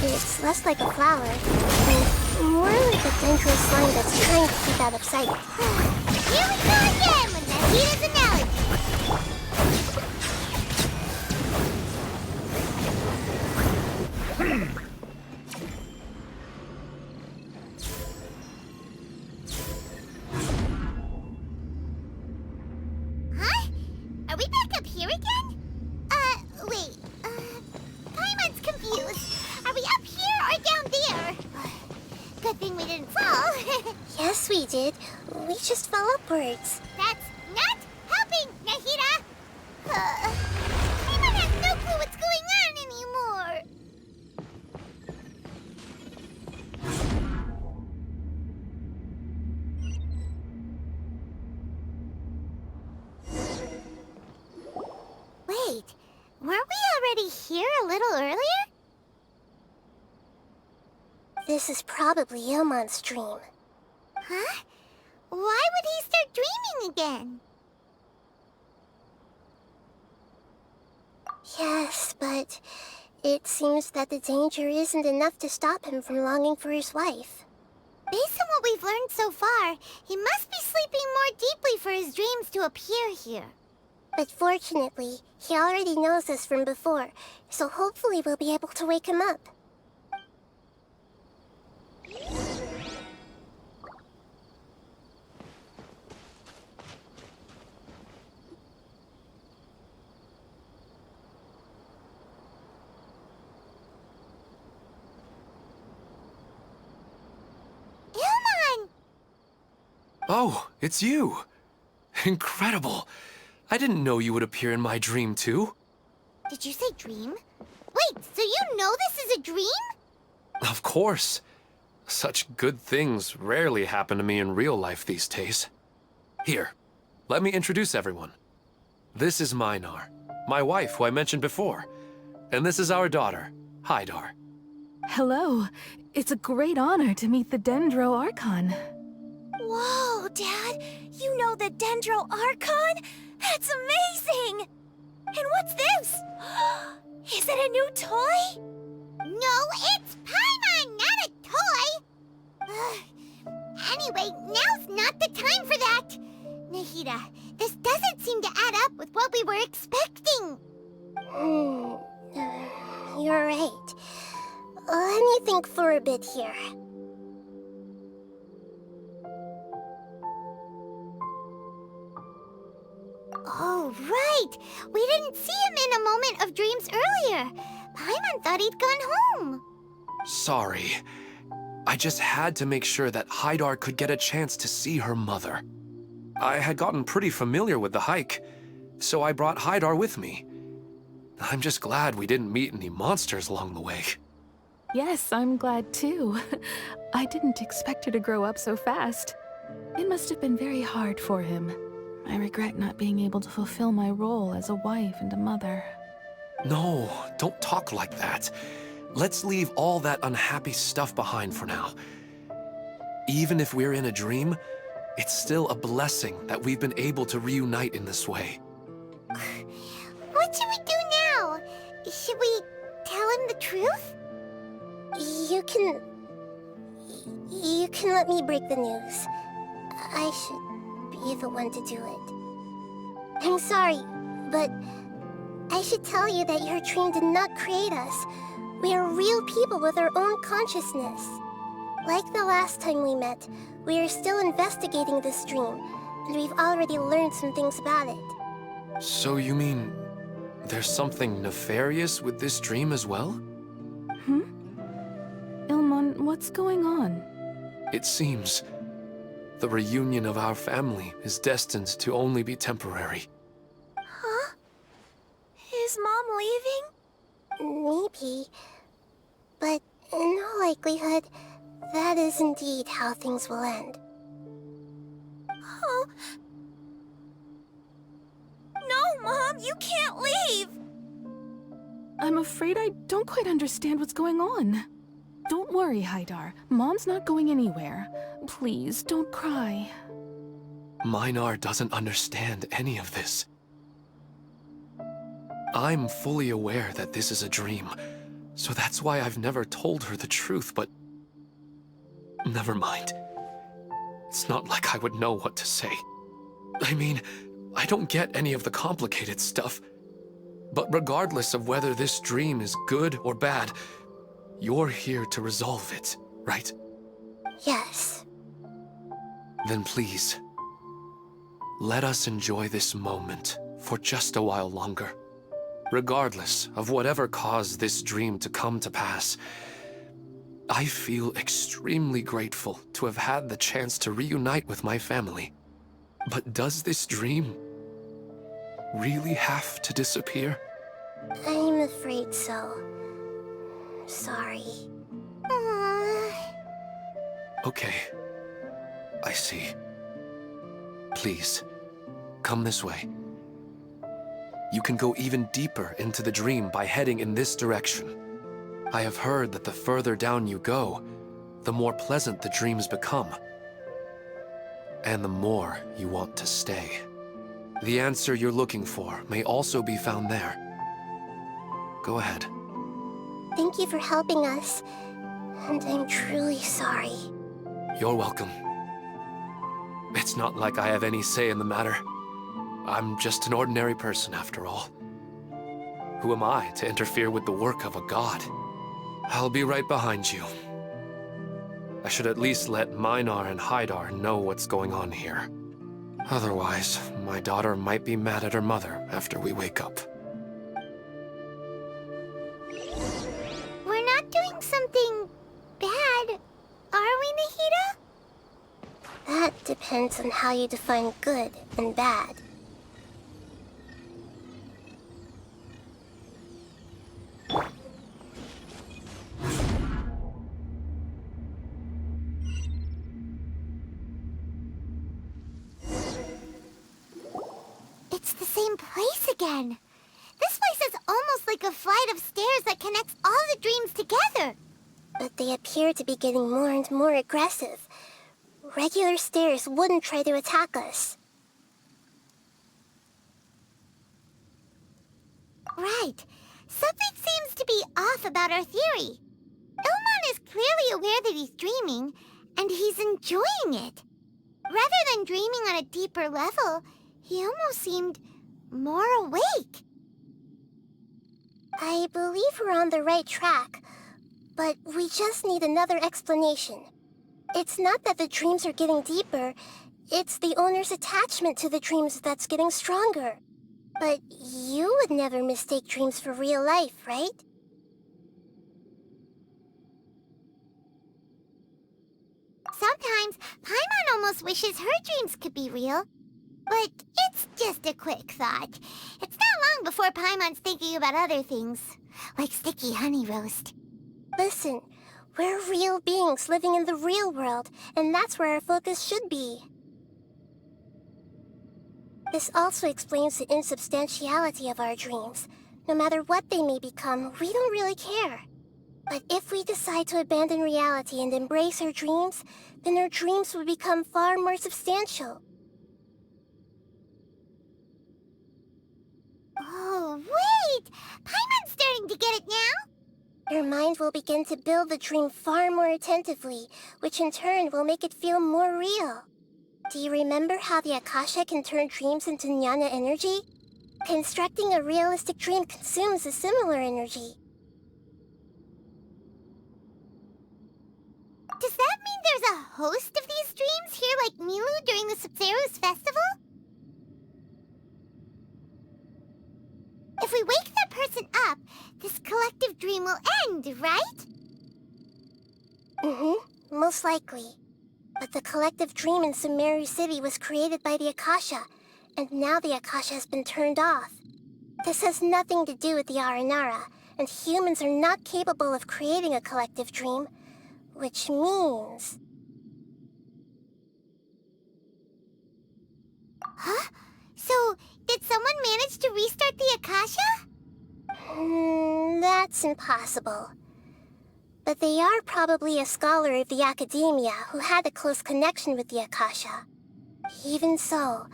It's less like a flower, and more like a dendro slime that's trying to keep out of sight. Here we go again with Nahida's analogy. Huh? Are we back up here again? Wait. Paimon's confused. Are we up here or down there? Good thing we didn't fall. Yes, we did. We just fell upwards. That's not helping, Nahida! Paimon has no clue what's going on anymore. Wait, weren't we already here a little earlier? This is probably Ilmon's dream. Huh? Why would he start dreaming again? Yes, but it seems that the danger isn't enough to stop him from longing for his wife. Based on what we've learned so far, he must be sleeping more deeply for his dreams to appear here. But fortunately, he already knows us from before, so hopefully we'll be able to wake him up. Ilmon! Oh, it's you! Incredible! I didn't know you would appear in my dream, too. Did you say dream? Wait, so you know this is a dream? Of course. Such good things rarely happen to me in real life these days. Here, let me introduce everyone. This is Minar, my wife who I mentioned before. And this is our daughter, Hydar. Hello. It's a great honor to meet the Dendro Archon. Whoa, Dad! You know the Dendro Archon? That's amazing! And what's this? Is it a new toy? No, it's Paimon, not a toy! Anyway, now's not the time for that! Nahida, this doesn't seem to add up with what we were expecting. You're right. Let me think for a bit here. Oh, right! We didn't see him in a moment of dreams earlier. Paimon thought he'd gone home. Sorry. I just had to make sure that Haidar could get a chance to see her mother. I had gotten pretty familiar with the hike, so I brought Haidar with me. I'm just glad we didn't meet any monsters along the way. Yes, I'm glad too. I didn't expect her to grow up so fast. It must have been very hard for him. I regret not being able to fulfill my role as a wife and a mother. No, don't talk like that. Let's leave all that unhappy stuff behind for now. Even if we're in a dream, it's still a blessing that we've been able to reunite in this way. What should we do now? Should we tell him the truth? You can let me break the news. I should be the one to do it. I'm sorry, but I should tell you that your dream did not create us. We are real people with our own consciousness. Like the last time we met, we are still investigating this dream, and we've already learned some things about it. So you mean there's something nefarious with this dream as well? Ilmon, what's going on? It seems the reunion of our family is destined to only be temporary. Huh? Is Mom leaving? Maybe. But in all likelihood, that is indeed how things will end. Oh. No, Mom, you can't leave! I'm afraid I don't quite understand what's going on. Don't worry, Haidar. Mom's not going anywhere. Please, don't cry. Minar doesn't understand any of this. I'm fully aware that this is a dream, so that's why I've never told her the truth, but... Never mind. It's not like I would know what to say. I mean, I don't get any of the complicated stuff. But regardless of whether this dream is good or bad, you're here to resolve it, right? Yes. Then please, let us enjoy this moment for just a while longer. Regardless of whatever caused this dream to come to pass, I feel extremely grateful to have had the chance to reunite with my family. But does this dream really have to disappear? I'm afraid so. Sorry. Okay. I see. Please, come this way. You can go even deeper into the dream by heading in this direction. I have heard that the further down you go, the more pleasant the dreams become. And the more you want to stay. The answer you're looking for may also be found there. Go ahead. Thank you for helping us. And I'm truly sorry. You're welcome. It's not like I have any say in the matter. I'm just an ordinary person, after all. Who am I to interfere with the work of a god? I'll be right behind you. I should at least let Minar and Haidar know what's going on here. Otherwise, my daughter might be mad at her mother after we wake up. We're not doing something bad, are we, Nahida? That depends on how you define good and bad. It's the same place again. This place is almost like a flight of stairs that connects all the dreams together. But they appear to be getting more and more aggressive. Regular stairs wouldn't try to attack us. Right. Something seems to be off about our theory. Ilmon is clearly aware that he's dreaming, and he's enjoying it. Rather than dreaming on a deeper level, he almost seemed more awake. I believe we're on the right track, but we just need another explanation. It's not that the dreams are getting deeper, it's the owner's attachment to the dreams that's getting stronger. But you would never mistake dreams for real life, right? Sometimes, Paimon almost wishes her dreams could be real. But it's just a quick thought. It's not long before Paimon's thinking about other things, like sticky honey roast. Listen, we're real beings living in the real world, and that's where our focus should be. This also explains the insubstantiality of our dreams. No matter what they may become, we don't really care. But if we decide to abandon reality and embrace our dreams, then our dreams will become far more substantial. Oh, wait! Paimon's starting to get it now? Your mind will begin to build the dream far more attentively, which in turn will make it feel more real. Do you remember how the Akasha can turn dreams into jnana energy? Constructing a realistic dream consumes a similar energy. Does that mean there's a host of these dreams here like Milu during the Subzero's festival? If we wake that person up, this collective dream will end, right? Most likely. But the collective dream in Sumeru City was created by the Akasha, and now the Akasha has been turned off. This has nothing to do with the Aranara, and humans are not capable of creating a collective dream, which means... Huh? So, did someone manage to restart the Akasha? That's impossible. But they are probably a scholar of the Academia who had a close connection with the Akasha. Even so,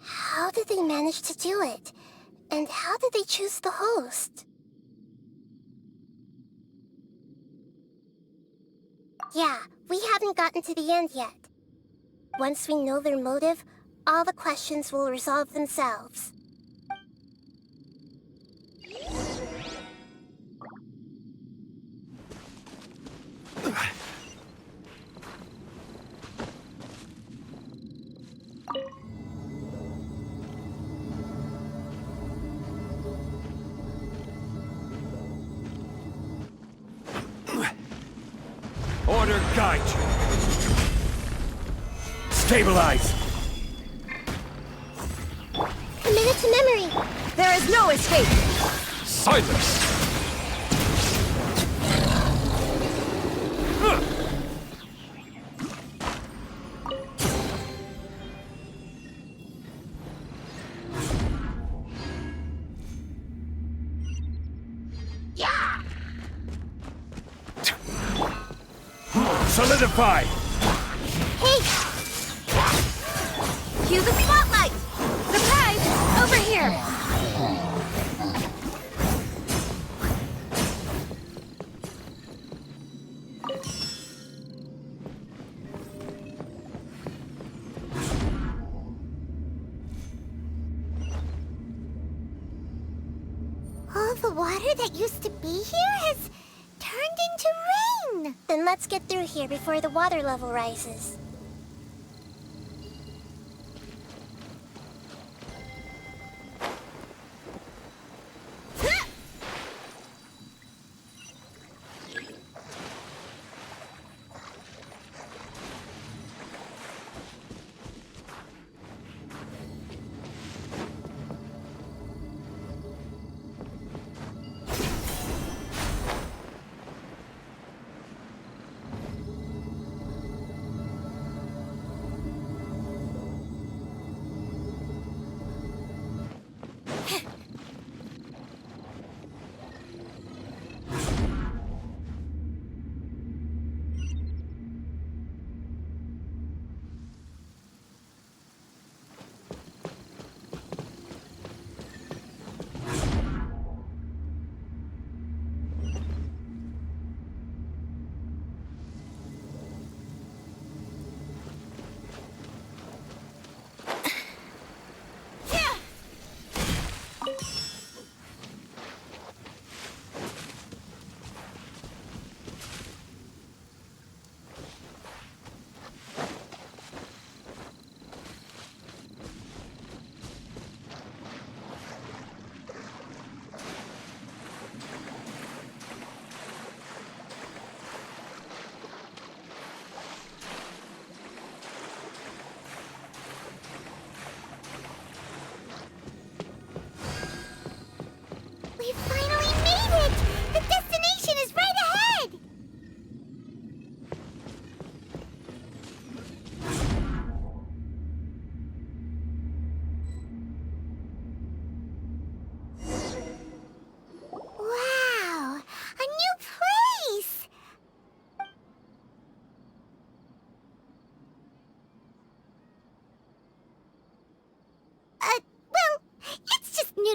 how did they manage to do it? And how did they choose the host? Yeah, we haven't gotten to the end yet. Once we know their motive, all the questions will resolve themselves. Order guide you. Stabilize. Commit it to memory. There is no escape! Silence! Solidify! Hey! Cue the spotlight! Surprise! Over here! All the water that used to be here has turned into rain! Then let's get through here before the water level rises.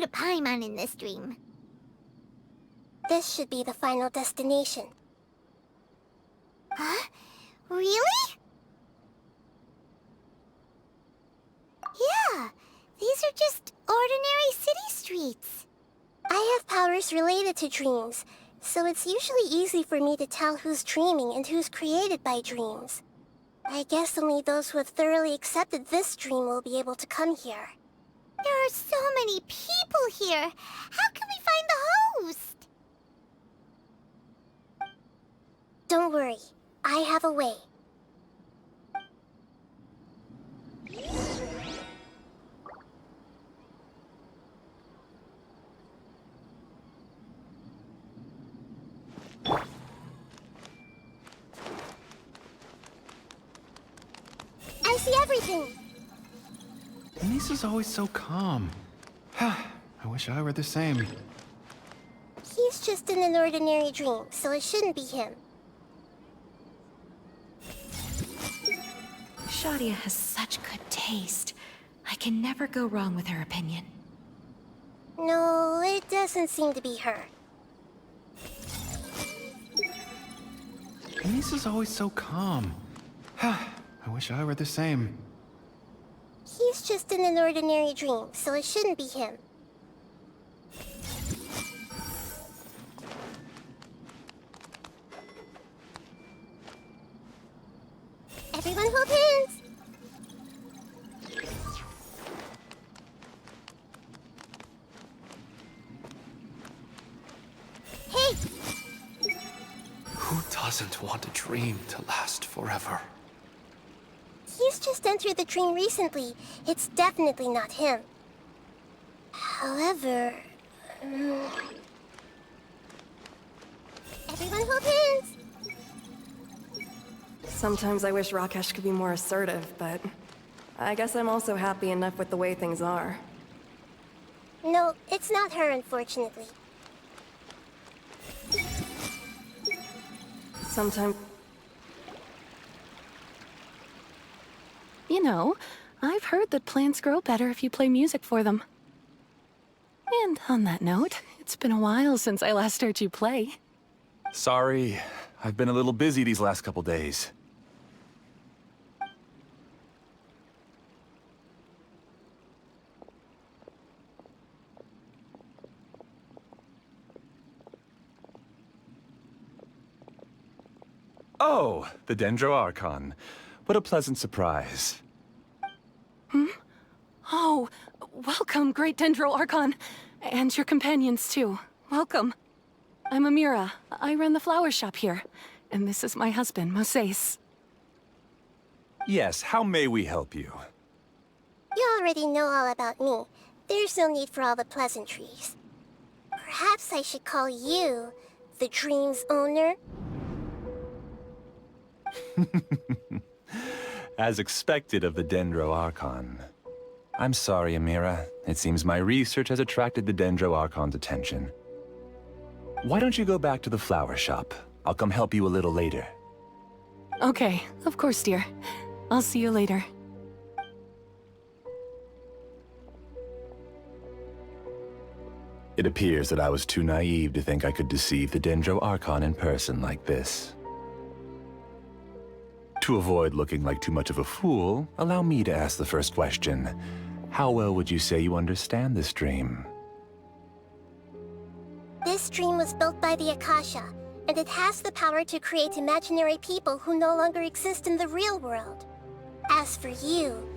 to Paimon in this dream. This should be the final destination. Huh? Really? Yeah, these are just ordinary city streets. I have powers related to dreams, so it's usually easy for me to tell who's dreaming and who's created by dreams. I guess only those who have thoroughly accepted this dream will be able to come here. There are so many people here. How can we find the host? Don't worry, I have a way. I see everything! Nisa's always so calm. I wish I were the same. He's just in an ordinary dream, so it shouldn't be him. Shadia has such good taste. I can never go wrong with her opinion. No, it doesn't seem to be her. Nisa's always so calm. I wish I were the same. He's just in an ordinary dream, so it shouldn't be him. Everyone hold hands! Hey! Who doesn't want a dream to last forever? He's just entered the dream recently. It's definitely not him. However... Everyone hold hands! Sometimes I wish Rakesh could be more assertive, but... I guess I'm also happy enough with the way things are. No, it's not her, unfortunately. Sometimes... You know, I've heard that plants grow better if you play music for them. And on that note, it's been a while since I last heard you play. Sorry, I've been a little busy these last couple days. Oh, the Dendro Archon. What a pleasant surprise. Oh, welcome, Great Dendro Archon. And your companions, too. Welcome. I'm Amira. I run the flower shop here. And this is my husband, Moses. Yes, how may we help you? You already know all about me. There's no need for all the pleasantries. Perhaps I should call you the dream's owner? As expected of the Dendro Archon. I'm sorry, Amira. It seems my research has attracted the Dendro Archon's attention. Why don't you go back to the flower shop? I'll come help you a little later. Okay, of course, dear. I'll see you later. It appears that I was too naive to think I could deceive the Dendro Archon in person like this. To avoid looking like too much of a fool, allow me to ask the first question. How well would you say you understand this dream? This dream was built by the Akasha, and it has the power to create imaginary people who no longer exist in the real world. As for you,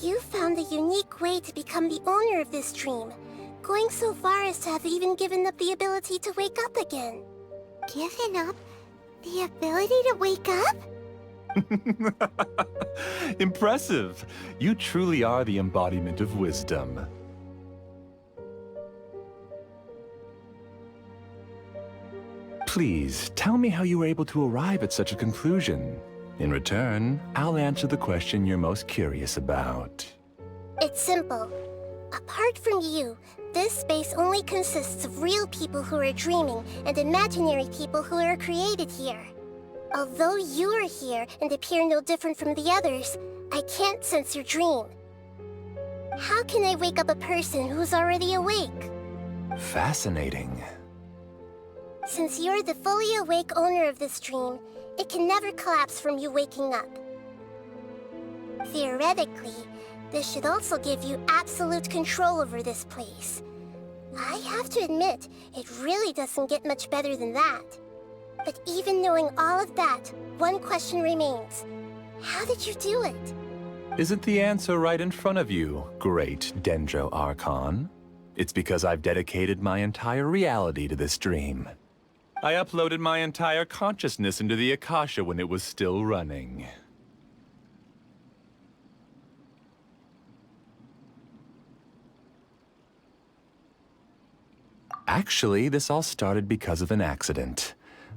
you found a unique way to become the owner of this dream, going so far as to have even given up the ability to wake up again. Given up the ability to wake up? Impressive! You truly are the embodiment of wisdom. Please, tell me how you were able to arrive at such a conclusion. In return, I'll answer the question you're most curious about. It's simple. Apart from you, this space only consists of real people who are dreaming and imaginary people who are created here. Although you are here and appear no different from the others, I can't sense your dream. How can I wake up a person who's already awake? Fascinating. Since you're the fully awake owner of this dream, it can never collapse from you waking up. Theoretically, this should also give you absolute control over this place. I have to admit, it really doesn't get much better than that. But even knowing all of that, one question remains. How did you do it? Isn't the answer right in front of you, great Dendro Archon? It's because I've dedicated my entire reality to this dream. I uploaded my entire consciousness into the Akasha when it was still running. Actually, this all started because of an accident.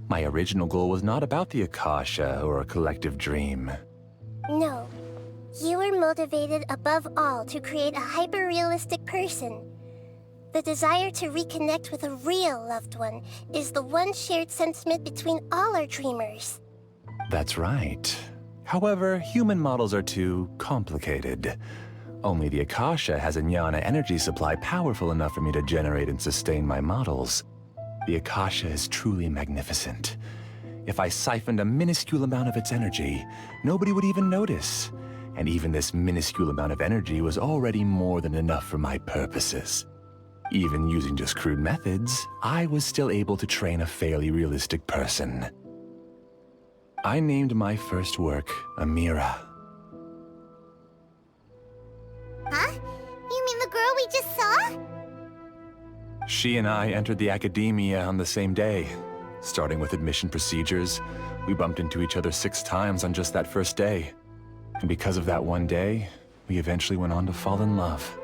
My original goal was not about the Akasha or a collective dream. No. You were motivated above all to create a hyper-realistic person. The desire to reconnect with a real loved one is the one shared sentiment between all our dreamers. That's right. However, human models are too complicated. Only the Akasha has a jnana energy supply powerful enough for me to generate and sustain my models. The Akasha is truly magnificent. If I siphoned a minuscule amount of its energy, nobody would even notice. And even this minuscule amount of energy was already more than enough for my purposes. Even using just crude methods, I was still able to train a fairly realistic person. I named my first work Amira. Huh? You mean the girl we just saw? She and I entered the academia on the same day. Starting with admission procedures, we bumped into each other 6 times on just that first day. And because of that one day, we eventually went on to fall in love.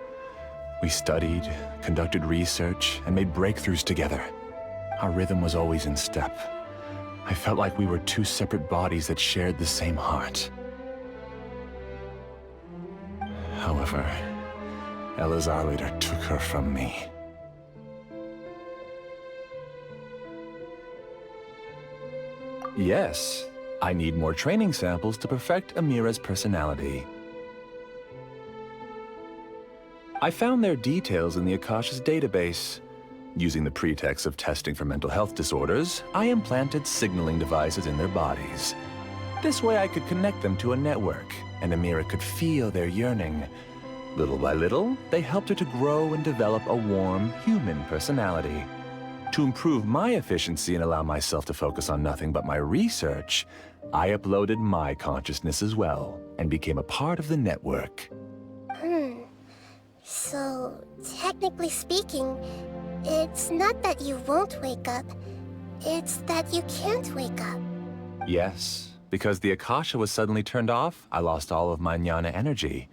We studied, conducted research, and made breakthroughs together. Our rhythm was always in step. I felt like we were 2 separate bodies that shared the same heart. However, Elazar later took her from me. Yes, I need more training samples to perfect Amira's personality. I found their details in the Akasha's database. Using the pretext of testing for mental health disorders, I implanted signaling devices in their bodies. This way I could connect them to a network, and Amira could feel their yearning. Little by little, they helped her to grow and develop a warm, human personality. To improve my efficiency and allow myself to focus on nothing but my research, I uploaded my consciousness as well, and became a part of the network. So, technically speaking, it's not that you won't wake up, it's that you can't wake up. Yes, because the Akasha was suddenly turned off, I lost all of my jnana energy.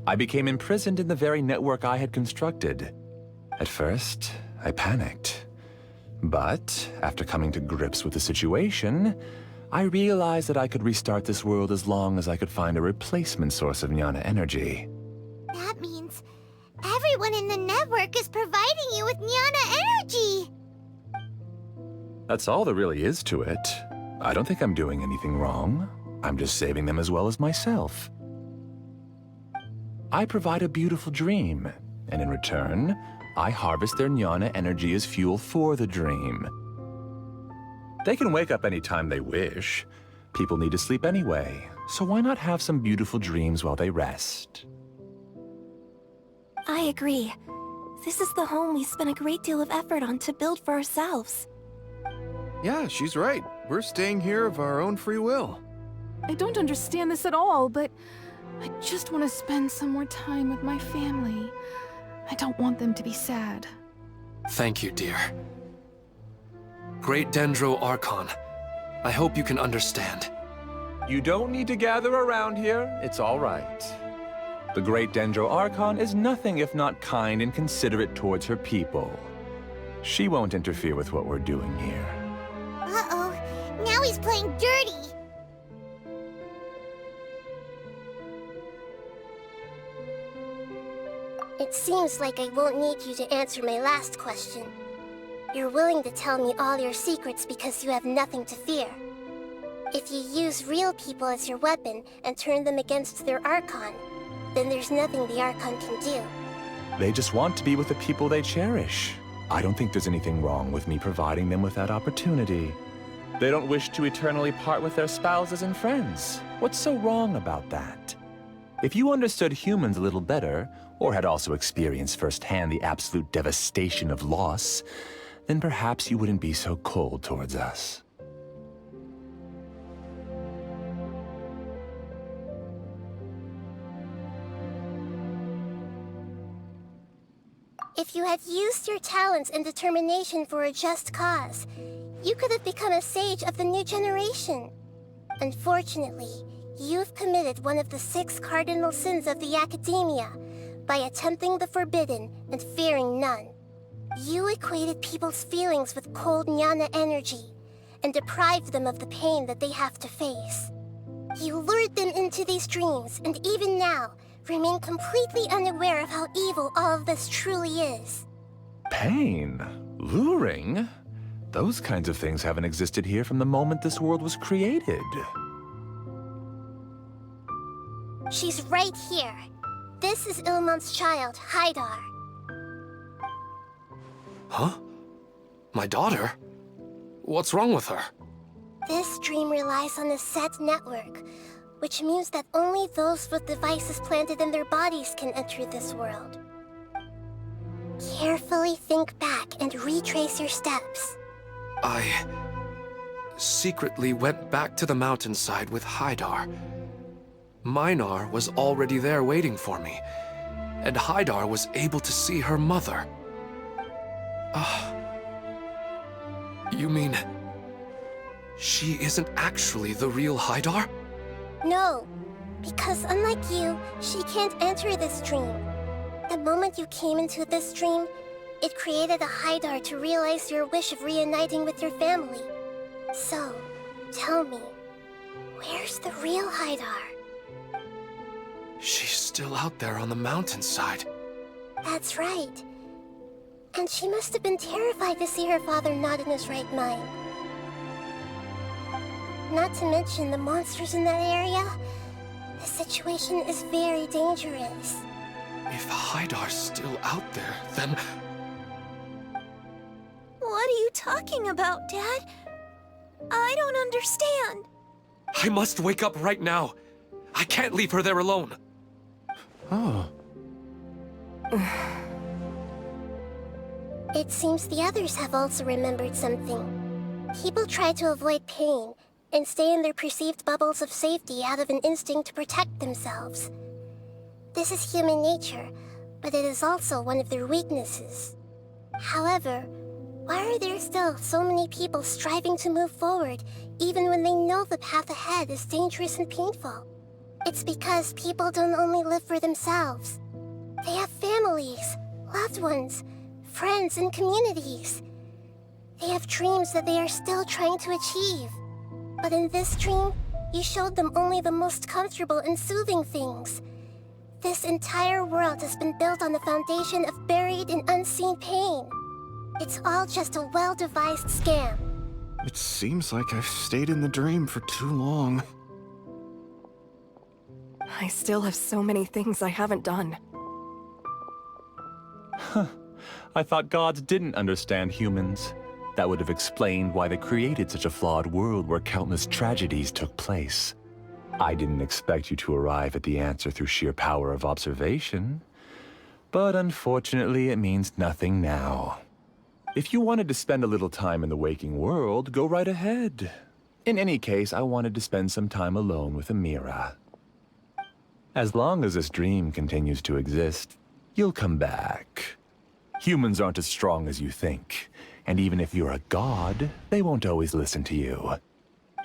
I became imprisoned in the very network I had constructed. At first, I panicked. But, after coming to grips with the situation, I realized that I could restart this world as long as I could find a replacement source of jnana energy. That means everyone in the network is providing you with jnana energy! That's all there really is to it. I don't think I'm doing anything wrong. I'm just saving them as well as myself. I provide a beautiful dream, and in return, I harvest their jnana energy as fuel for the dream. They can wake up anytime they wish. People need to sleep anyway, so why not have some beautiful dreams while they rest? I agree. This is the home we spent a great deal of effort on to build for ourselves. Yeah, she's right. We're staying here of our own free will. I don't understand this at all, but I just want to spend some more time with my family. I don't want them to be sad. Thank you, dear. Great Dendro Archon, I hope you can understand. You don't need to gather around here. It's all right. The Great Dendro Archon is nothing if not kind and considerate towards her people. She won't interfere with what we're doing here. Uh-oh, now he's playing dirty! It seems like I won't need you to answer my last question. You're willing to tell me all your secrets because you have nothing to fear. If you use real people as your weapon and turn them against their Archon, then there's nothing the Archon can do. They just want to be with the people they cherish. I don't think there's anything wrong with me providing them with that opportunity. They don't wish to eternally part with their spouses and friends. What's so wrong about that? If you understood humans a little better, or had also experienced firsthand the absolute devastation of loss, then perhaps you wouldn't be so cold towards us. If you had used your talents and determination for a just cause, you could have become a sage of the new generation. Unfortunately, you've committed one of the 6 cardinal sins of the Academia by attempting the forbidden and fearing none. You equated people's feelings with cold jnana energy and deprived them of the pain that they have to face. You lured them into these dreams, and even now, remain completely unaware of how evil all of this truly is. Pain? Luring? Those kinds of things haven't existed here from the moment this world was created. She's right here. This is Ilmon's child, Haidar. Huh? My daughter? What's wrong with her? This dream relies on a set network, which means that only those with devices planted in their bodies can enter this world. Carefully think back and retrace your steps. I secretly went back to the mountainside with Haidar. Minar was already there waiting for me, and Haidar was able to see her mother. You mean she isn't actually the real Haidar? No, because unlike you, she can't enter this dream. The moment you came into this dream, it created a Haidar to realize your wish of reuniting with your family. So, tell me, where's the real Haidar? She's still out there on the mountainside. That's right. And she must have been terrified to see her father not in his right mind. Not to mention the monsters in that area. The situation is very dangerous. If Haidar's still out there, then... What are you talking about, Dad? I don't understand. I must wake up right now. I can't leave her there alone. Oh. It seems the others have also remembered something. People try to avoid pain and stay in their perceived bubbles of safety out of an instinct to protect themselves. This is human nature, but it is also one of their weaknesses. However, why are there still so many people striving to move forward even when they know the path ahead is dangerous and painful? It's because people don't only live for themselves. They have families, loved ones, friends, and communities. They have dreams that they are still trying to achieve. But in this dream, you showed them only the most comfortable and soothing things. This entire world has been built on the foundation of buried and unseen pain. It's all just a well-devised scam. It seems like I've stayed in the dream for too long. I still have so many things I haven't done. Huh. I thought gods didn't understand humans. That would have explained why they created such a flawed world where countless tragedies took place. I didn't expect you to arrive at the answer through sheer power of observation. But unfortunately, it means nothing now. If you wanted to spend a little time in the waking world, go right ahead. In any case, I wanted to spend some time alone with Amira. As long as this dream continues to exist, you'll come back. Humans aren't as strong as you think. And even if you're a god, they won't always listen to you.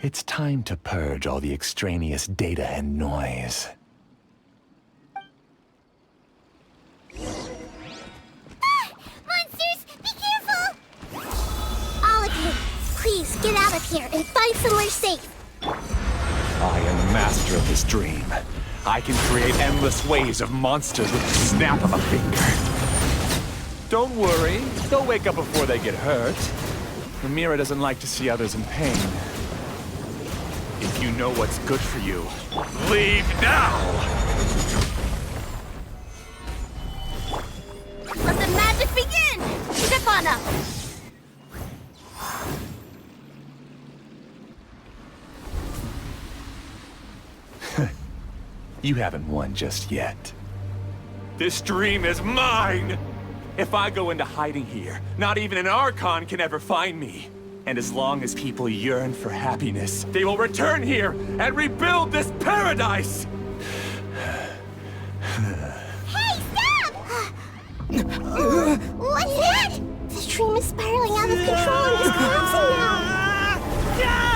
It's time to purge all the extraneous data and noise. Monsters, be careful! All of you, please get out of here and find somewhere safe. I am the master of this dream. I can create endless waves of monsters with the snap of a finger. Don't worry, they'll wake up before they get hurt. Amira doesn't like to see others in pain. If you know what's good for you, leave now! begin! Step on up! You haven't won just yet. This dream is mine! If I go into hiding here, not even an Archon can ever find me. And as long as people yearn for happiness, they will return here and rebuild this paradise! Hey, stop! What's that? The dream is spiraling out of control and is collapsing now.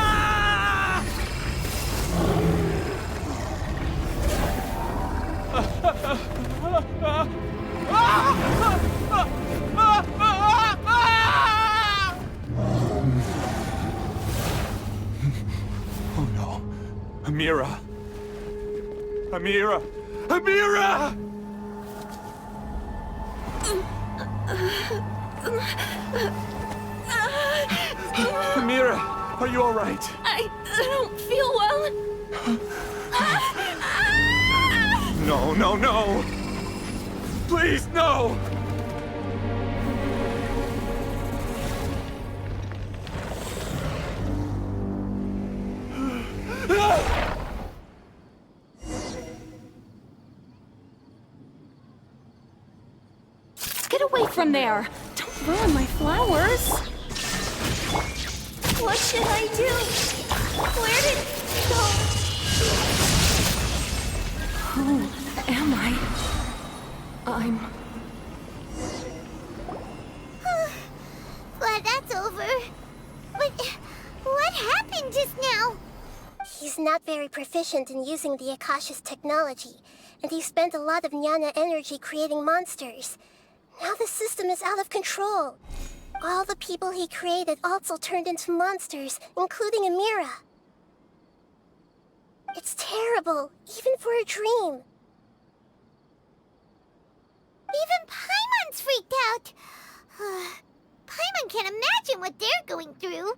Oh no. Amira! Amira! Amira! Amira, are you all right? I don't feel well. No, no, no! Please, no! Get away from there! Don't ruin my flowers! What should I do? Where did it go? Who am I? Glad that's over. But what happened just now? He's not very proficient in using the Akasha's technology, and he spent a lot of Jnana energy creating monsters. Now the system is out of control. All the people he created also turned into monsters, including Amira. It's terrible, even for a dream. Even Paimon's freaked out. Paimon can't imagine what they're going through.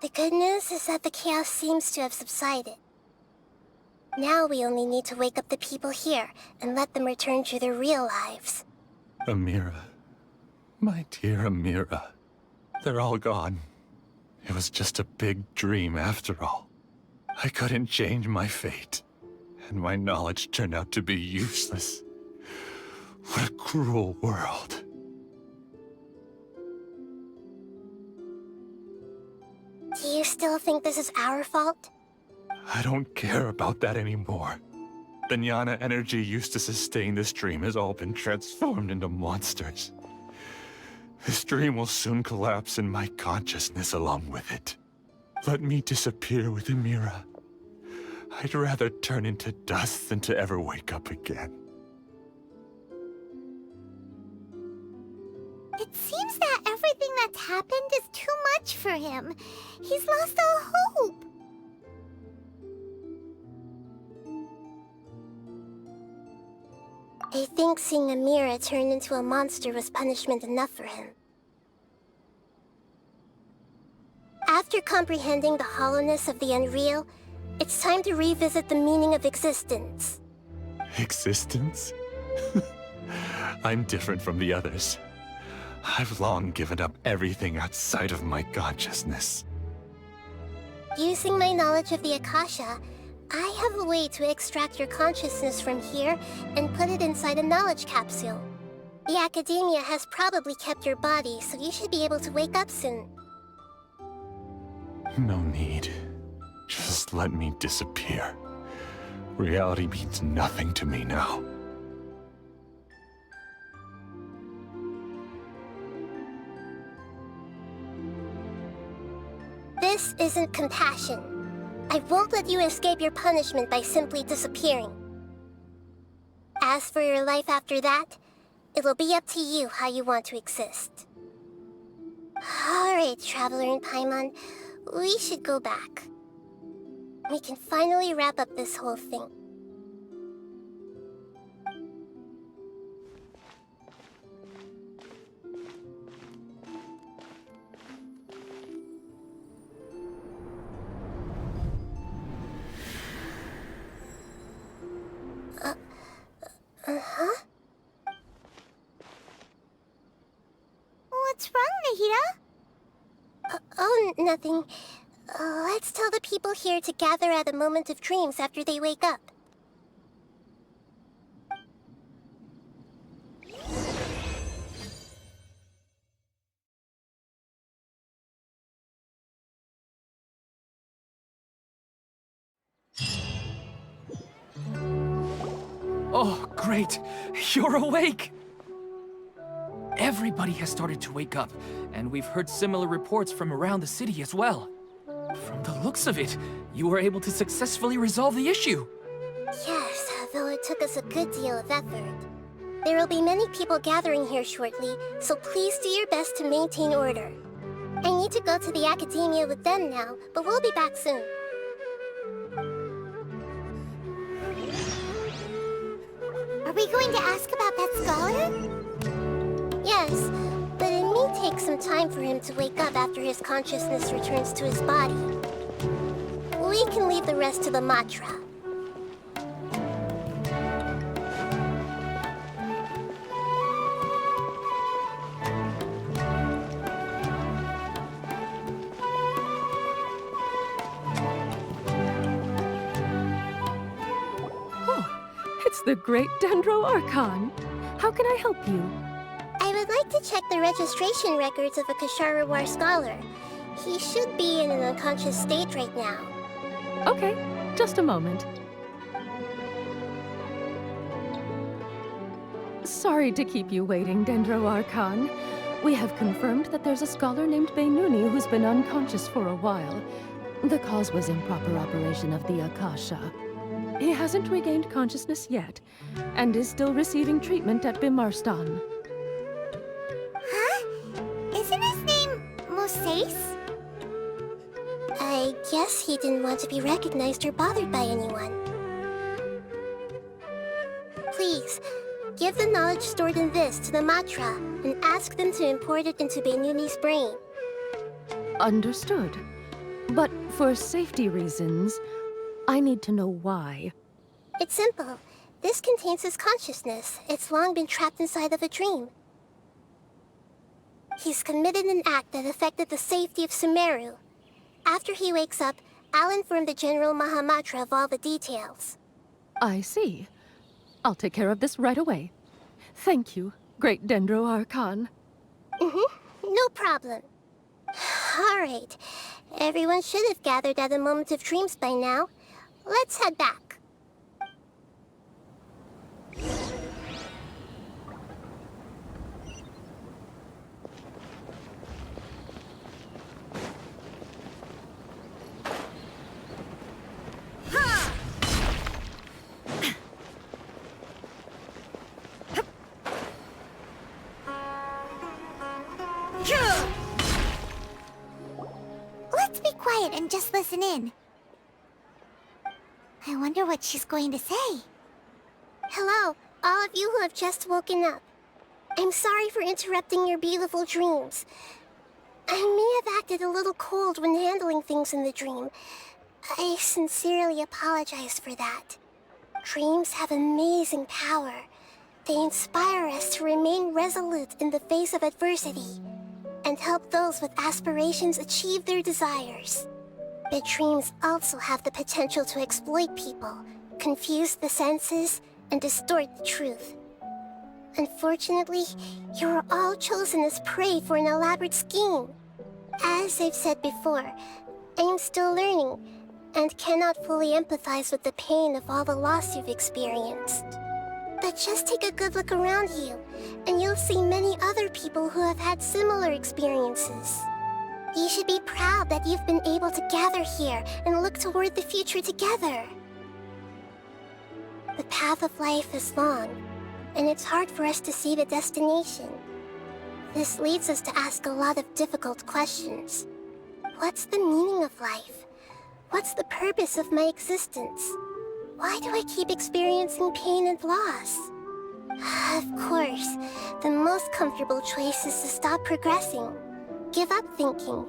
The good news is that the chaos seems to have subsided. Now we only need to wake up the people here and let them return to their real lives. Amira. My dear Amira. They're all gone. It was just a big dream after all. I couldn't change my fate, and my knowledge turned out to be useless. What a cruel world. Do you still think this is our fault? I don't care about that anymore. The Jnana energy used to sustain this dream has all been transformed into monsters. This dream will soon collapse and my consciousness along with it. Let me disappear with Amira. I'd rather turn into dust than to ever wake up again. It seems that everything that's happened is too much for him. He's lost all hope. I think seeing Amira turn into a monster was punishment enough for him. After comprehending the hollowness of the unreal, it's time to revisit the meaning of existence. Existence? I'm different from the others. I've long given up everything outside of my consciousness. Using my knowledge of the Akasha, I have a way to extract your consciousness from here and put it inside a knowledge capsule. The Academia has probably kept your body, so you should be able to wake up soon. No need. Just let me disappear. Reality means nothing to me now. This isn't compassion. I won't let you escape your punishment by simply disappearing. As for your life after that, it'll be up to you how you want to exist. Alright, Traveler and Paimon, we should go back. We can finally wrap up this whole thing. Uh-huh? Nothing. Let's tell the people here to gather at a moment of dreams after they wake up. Oh, great! You're awake! Everybody has started to wake up, and we've heard similar reports from around the city as well. From the looks of it, you were able to successfully resolve the issue. Yes, though it took us a good deal of effort. There will be many people gathering here shortly, so please do your best to maintain order. I need to go to the academia with them now, but we'll be back soon. Are we going to ask about that scholar? Yes, but it may take some time for him to wake up after his consciousness returns to his body. We can leave the rest to the Matra. It's the great Dendro Archon. How can I help you? I would like to check the registration records of a Kasharawar scholar. He should be in an unconscious state right now. Okay, just a moment. Sorry to keep you waiting, Dendro Archon. We have confirmed that there's a scholar named Beinuni who's been unconscious for a while. The cause was improper operation of the Akasha. He hasn't regained consciousness yet, and is still receiving treatment at Bimarstan. Huh? Isn't his name Moses? I guess he didn't want to be recognized or bothered by anyone. Please, give the knowledge stored in this to the Matra, and ask them to import it into Beinuni's brain. Understood. But for safety reasons, I need to know why. It's simple. This contains his consciousness. It's long been trapped inside of a dream. He's committed an act that affected the safety of Sumeru. After he wakes up, I'll inform the General Mahamatra of all the details. I see. I'll take care of this right away. Thank you, great Dendro Archon. No problem. All right. Everyone should have gathered at a moment of dreams by now. Let's head back. Let's be quiet and just listen in. I wonder what she's going to say. Hello, all of you who have just woken up. I'm sorry for interrupting your beautiful dreams. I may have acted a little cold when handling things in the dream. I sincerely apologize for that. Dreams have amazing power. They inspire us to remain resolute in the face of adversity, and help those with aspirations achieve their desires. But dreams also have the potential to exploit people, confuse the senses, and distort the truth. Unfortunately, you are all chosen as prey for an elaborate scheme. As I've said before, I am still learning, and cannot fully empathize with the pain of all the loss you've experienced. But just take a good look around you, and you'll see many other people who have had similar experiences. You should be proud that you've been able to gather here and look toward the future together. The path of life is long, and it's hard for us to see the destination. This leads us to ask a lot of difficult questions. What's the meaning of life? What's the purpose of my existence? Why do I keep experiencing pain and loss? Of course, the most comfortable choice is to stop progressing. Give up thinking,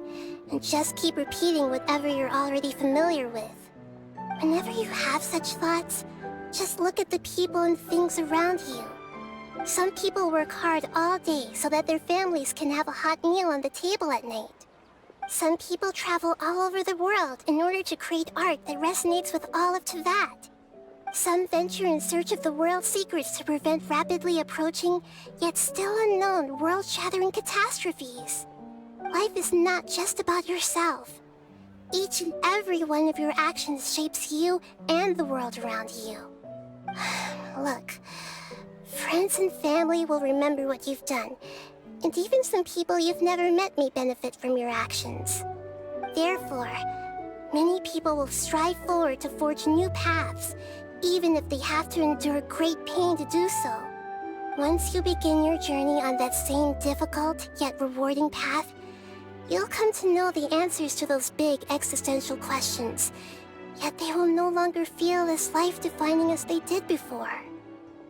and just keep repeating whatever you're already familiar with. Whenever you have such thoughts, just look at the people and things around you. Some people work hard all day so that their families can have a hot meal on the table at night. Some people travel all over the world in order to create art that resonates with all of Teyvat. Some venture in search of the world's secrets to prevent rapidly approaching, yet still unknown, world-shattering catastrophes. Life is not just about yourself. Each and every one of your actions shapes you and the world around you. Look, friends and family will remember what you've done, and even some people you've never met may benefit from your actions. Therefore, many people will strive forward to forge new paths, even if they have to endure great pain to do so. Once you begin your journey on that same difficult yet rewarding path, you'll come to know the answers to those big existential questions, yet they will no longer feel as life-defining as they did before.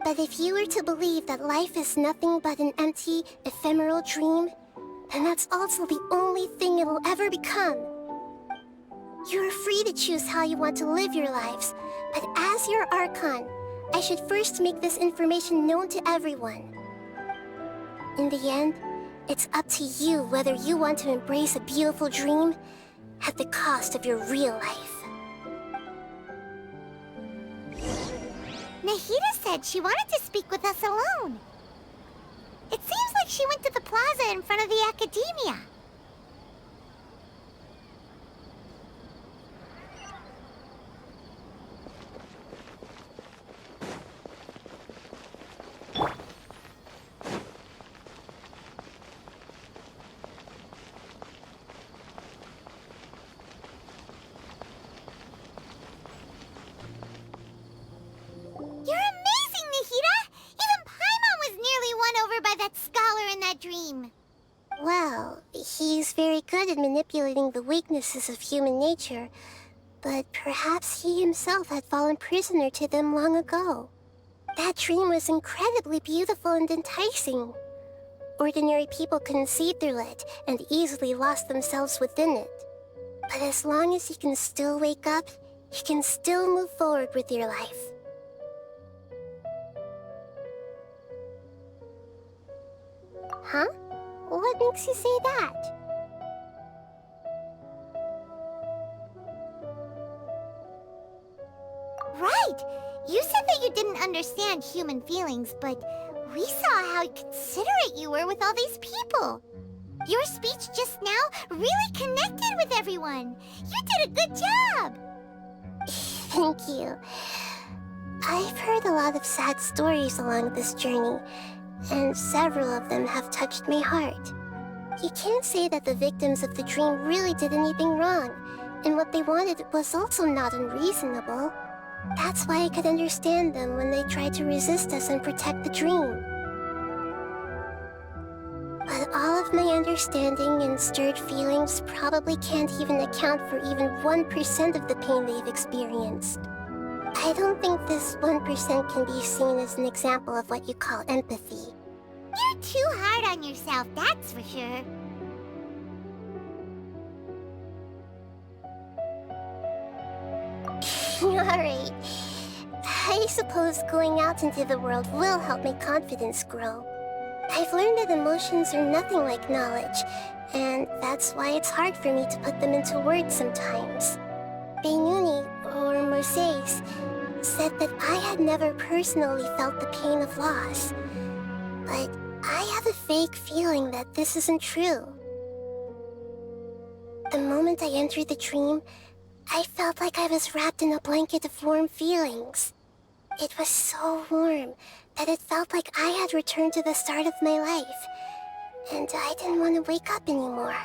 But if you were to believe that life is nothing but an empty, ephemeral dream, then that's also the only thing it will ever become. You're free to choose how you want to live your lives, but as your Archon, I should first make this information known to everyone. In the end, it's up to you whether you want to embrace a beautiful dream at the cost of your real life. Nahida said she wanted to speak with us alone. It seems like she went to the plaza in front of the Academia. You're amazing, Nahida! Even Paimon was nearly won over by that scholar in that dream. Well, he's very good at manipulating the weaknesses of human nature, but perhaps he himself had fallen prisoner to them long ago. That dream was incredibly beautiful and enticing. Ordinary people couldn't see through it and easily lost themselves within it. But as long as you can still wake up, you can still move forward with your life. Huh? What makes you say that? Right! You said that you didn't understand human feelings, but we saw how considerate you were with all these people. Your speech just now really connected with everyone. You did a good job! Thank you. I've heard a lot of sad stories along this journey, and several of them have touched my heart. You can't say that the victims of the dream really did anything wrong, and what they wanted was also not unreasonable. That's why I could understand them when they tried to resist us and protect the dream. But all of my understanding and stirred feelings probably can't even account for even 1% of the pain they've experienced. I don't think this 1% can be seen as an example of what you call empathy. You're too hard on yourself, that's for sure. Alright. I suppose going out into the world will help my confidence grow. I've learned that emotions are nothing like knowledge, and that's why it's hard for me to put them into words sometimes. Beinuni, or Mercedes, said that I had never personally felt the pain of loss. But I have a vague feeling that this isn't true. The moment I entered the dream, I felt like I was wrapped in a blanket of warm feelings. It was so warm that it felt like I had returned to the start of my life, and I didn't want to wake up anymore.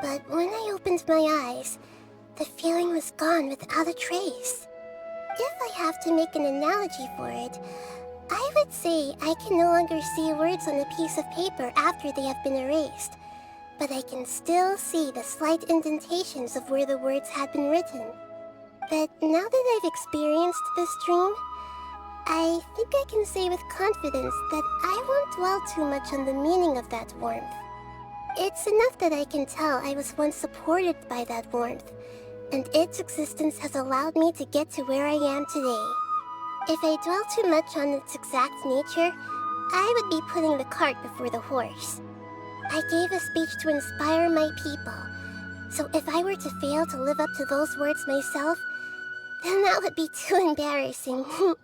But when I opened my eyes, the feeling was gone without a trace. If I have to make an analogy for it, I would say I can no longer see words on a piece of paper after they have been erased, but I can still see the slight indentations of where the words had been written. But now that I've experienced this dream, I think I can say with confidence that I won't dwell too much on the meaning of that warmth. It's enough that I can tell I was once supported by that warmth, and its existence has allowed me to get to where I am today. If I dwell too much on its exact nature, I would be putting the cart before the horse. I gave a speech to inspire my people. So if I were to fail to live up to those words myself, then that would be too embarrassing. Hey,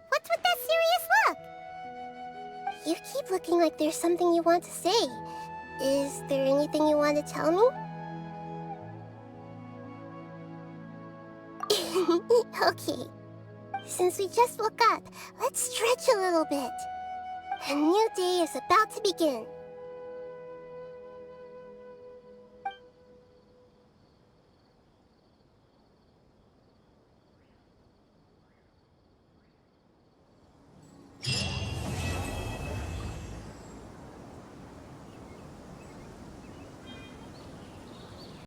what's with that serious look? You keep looking like there's something you want to say. Is there anything you want to tell me? Okay. Since we just woke up, let's stretch a little bit. A new day is about to begin.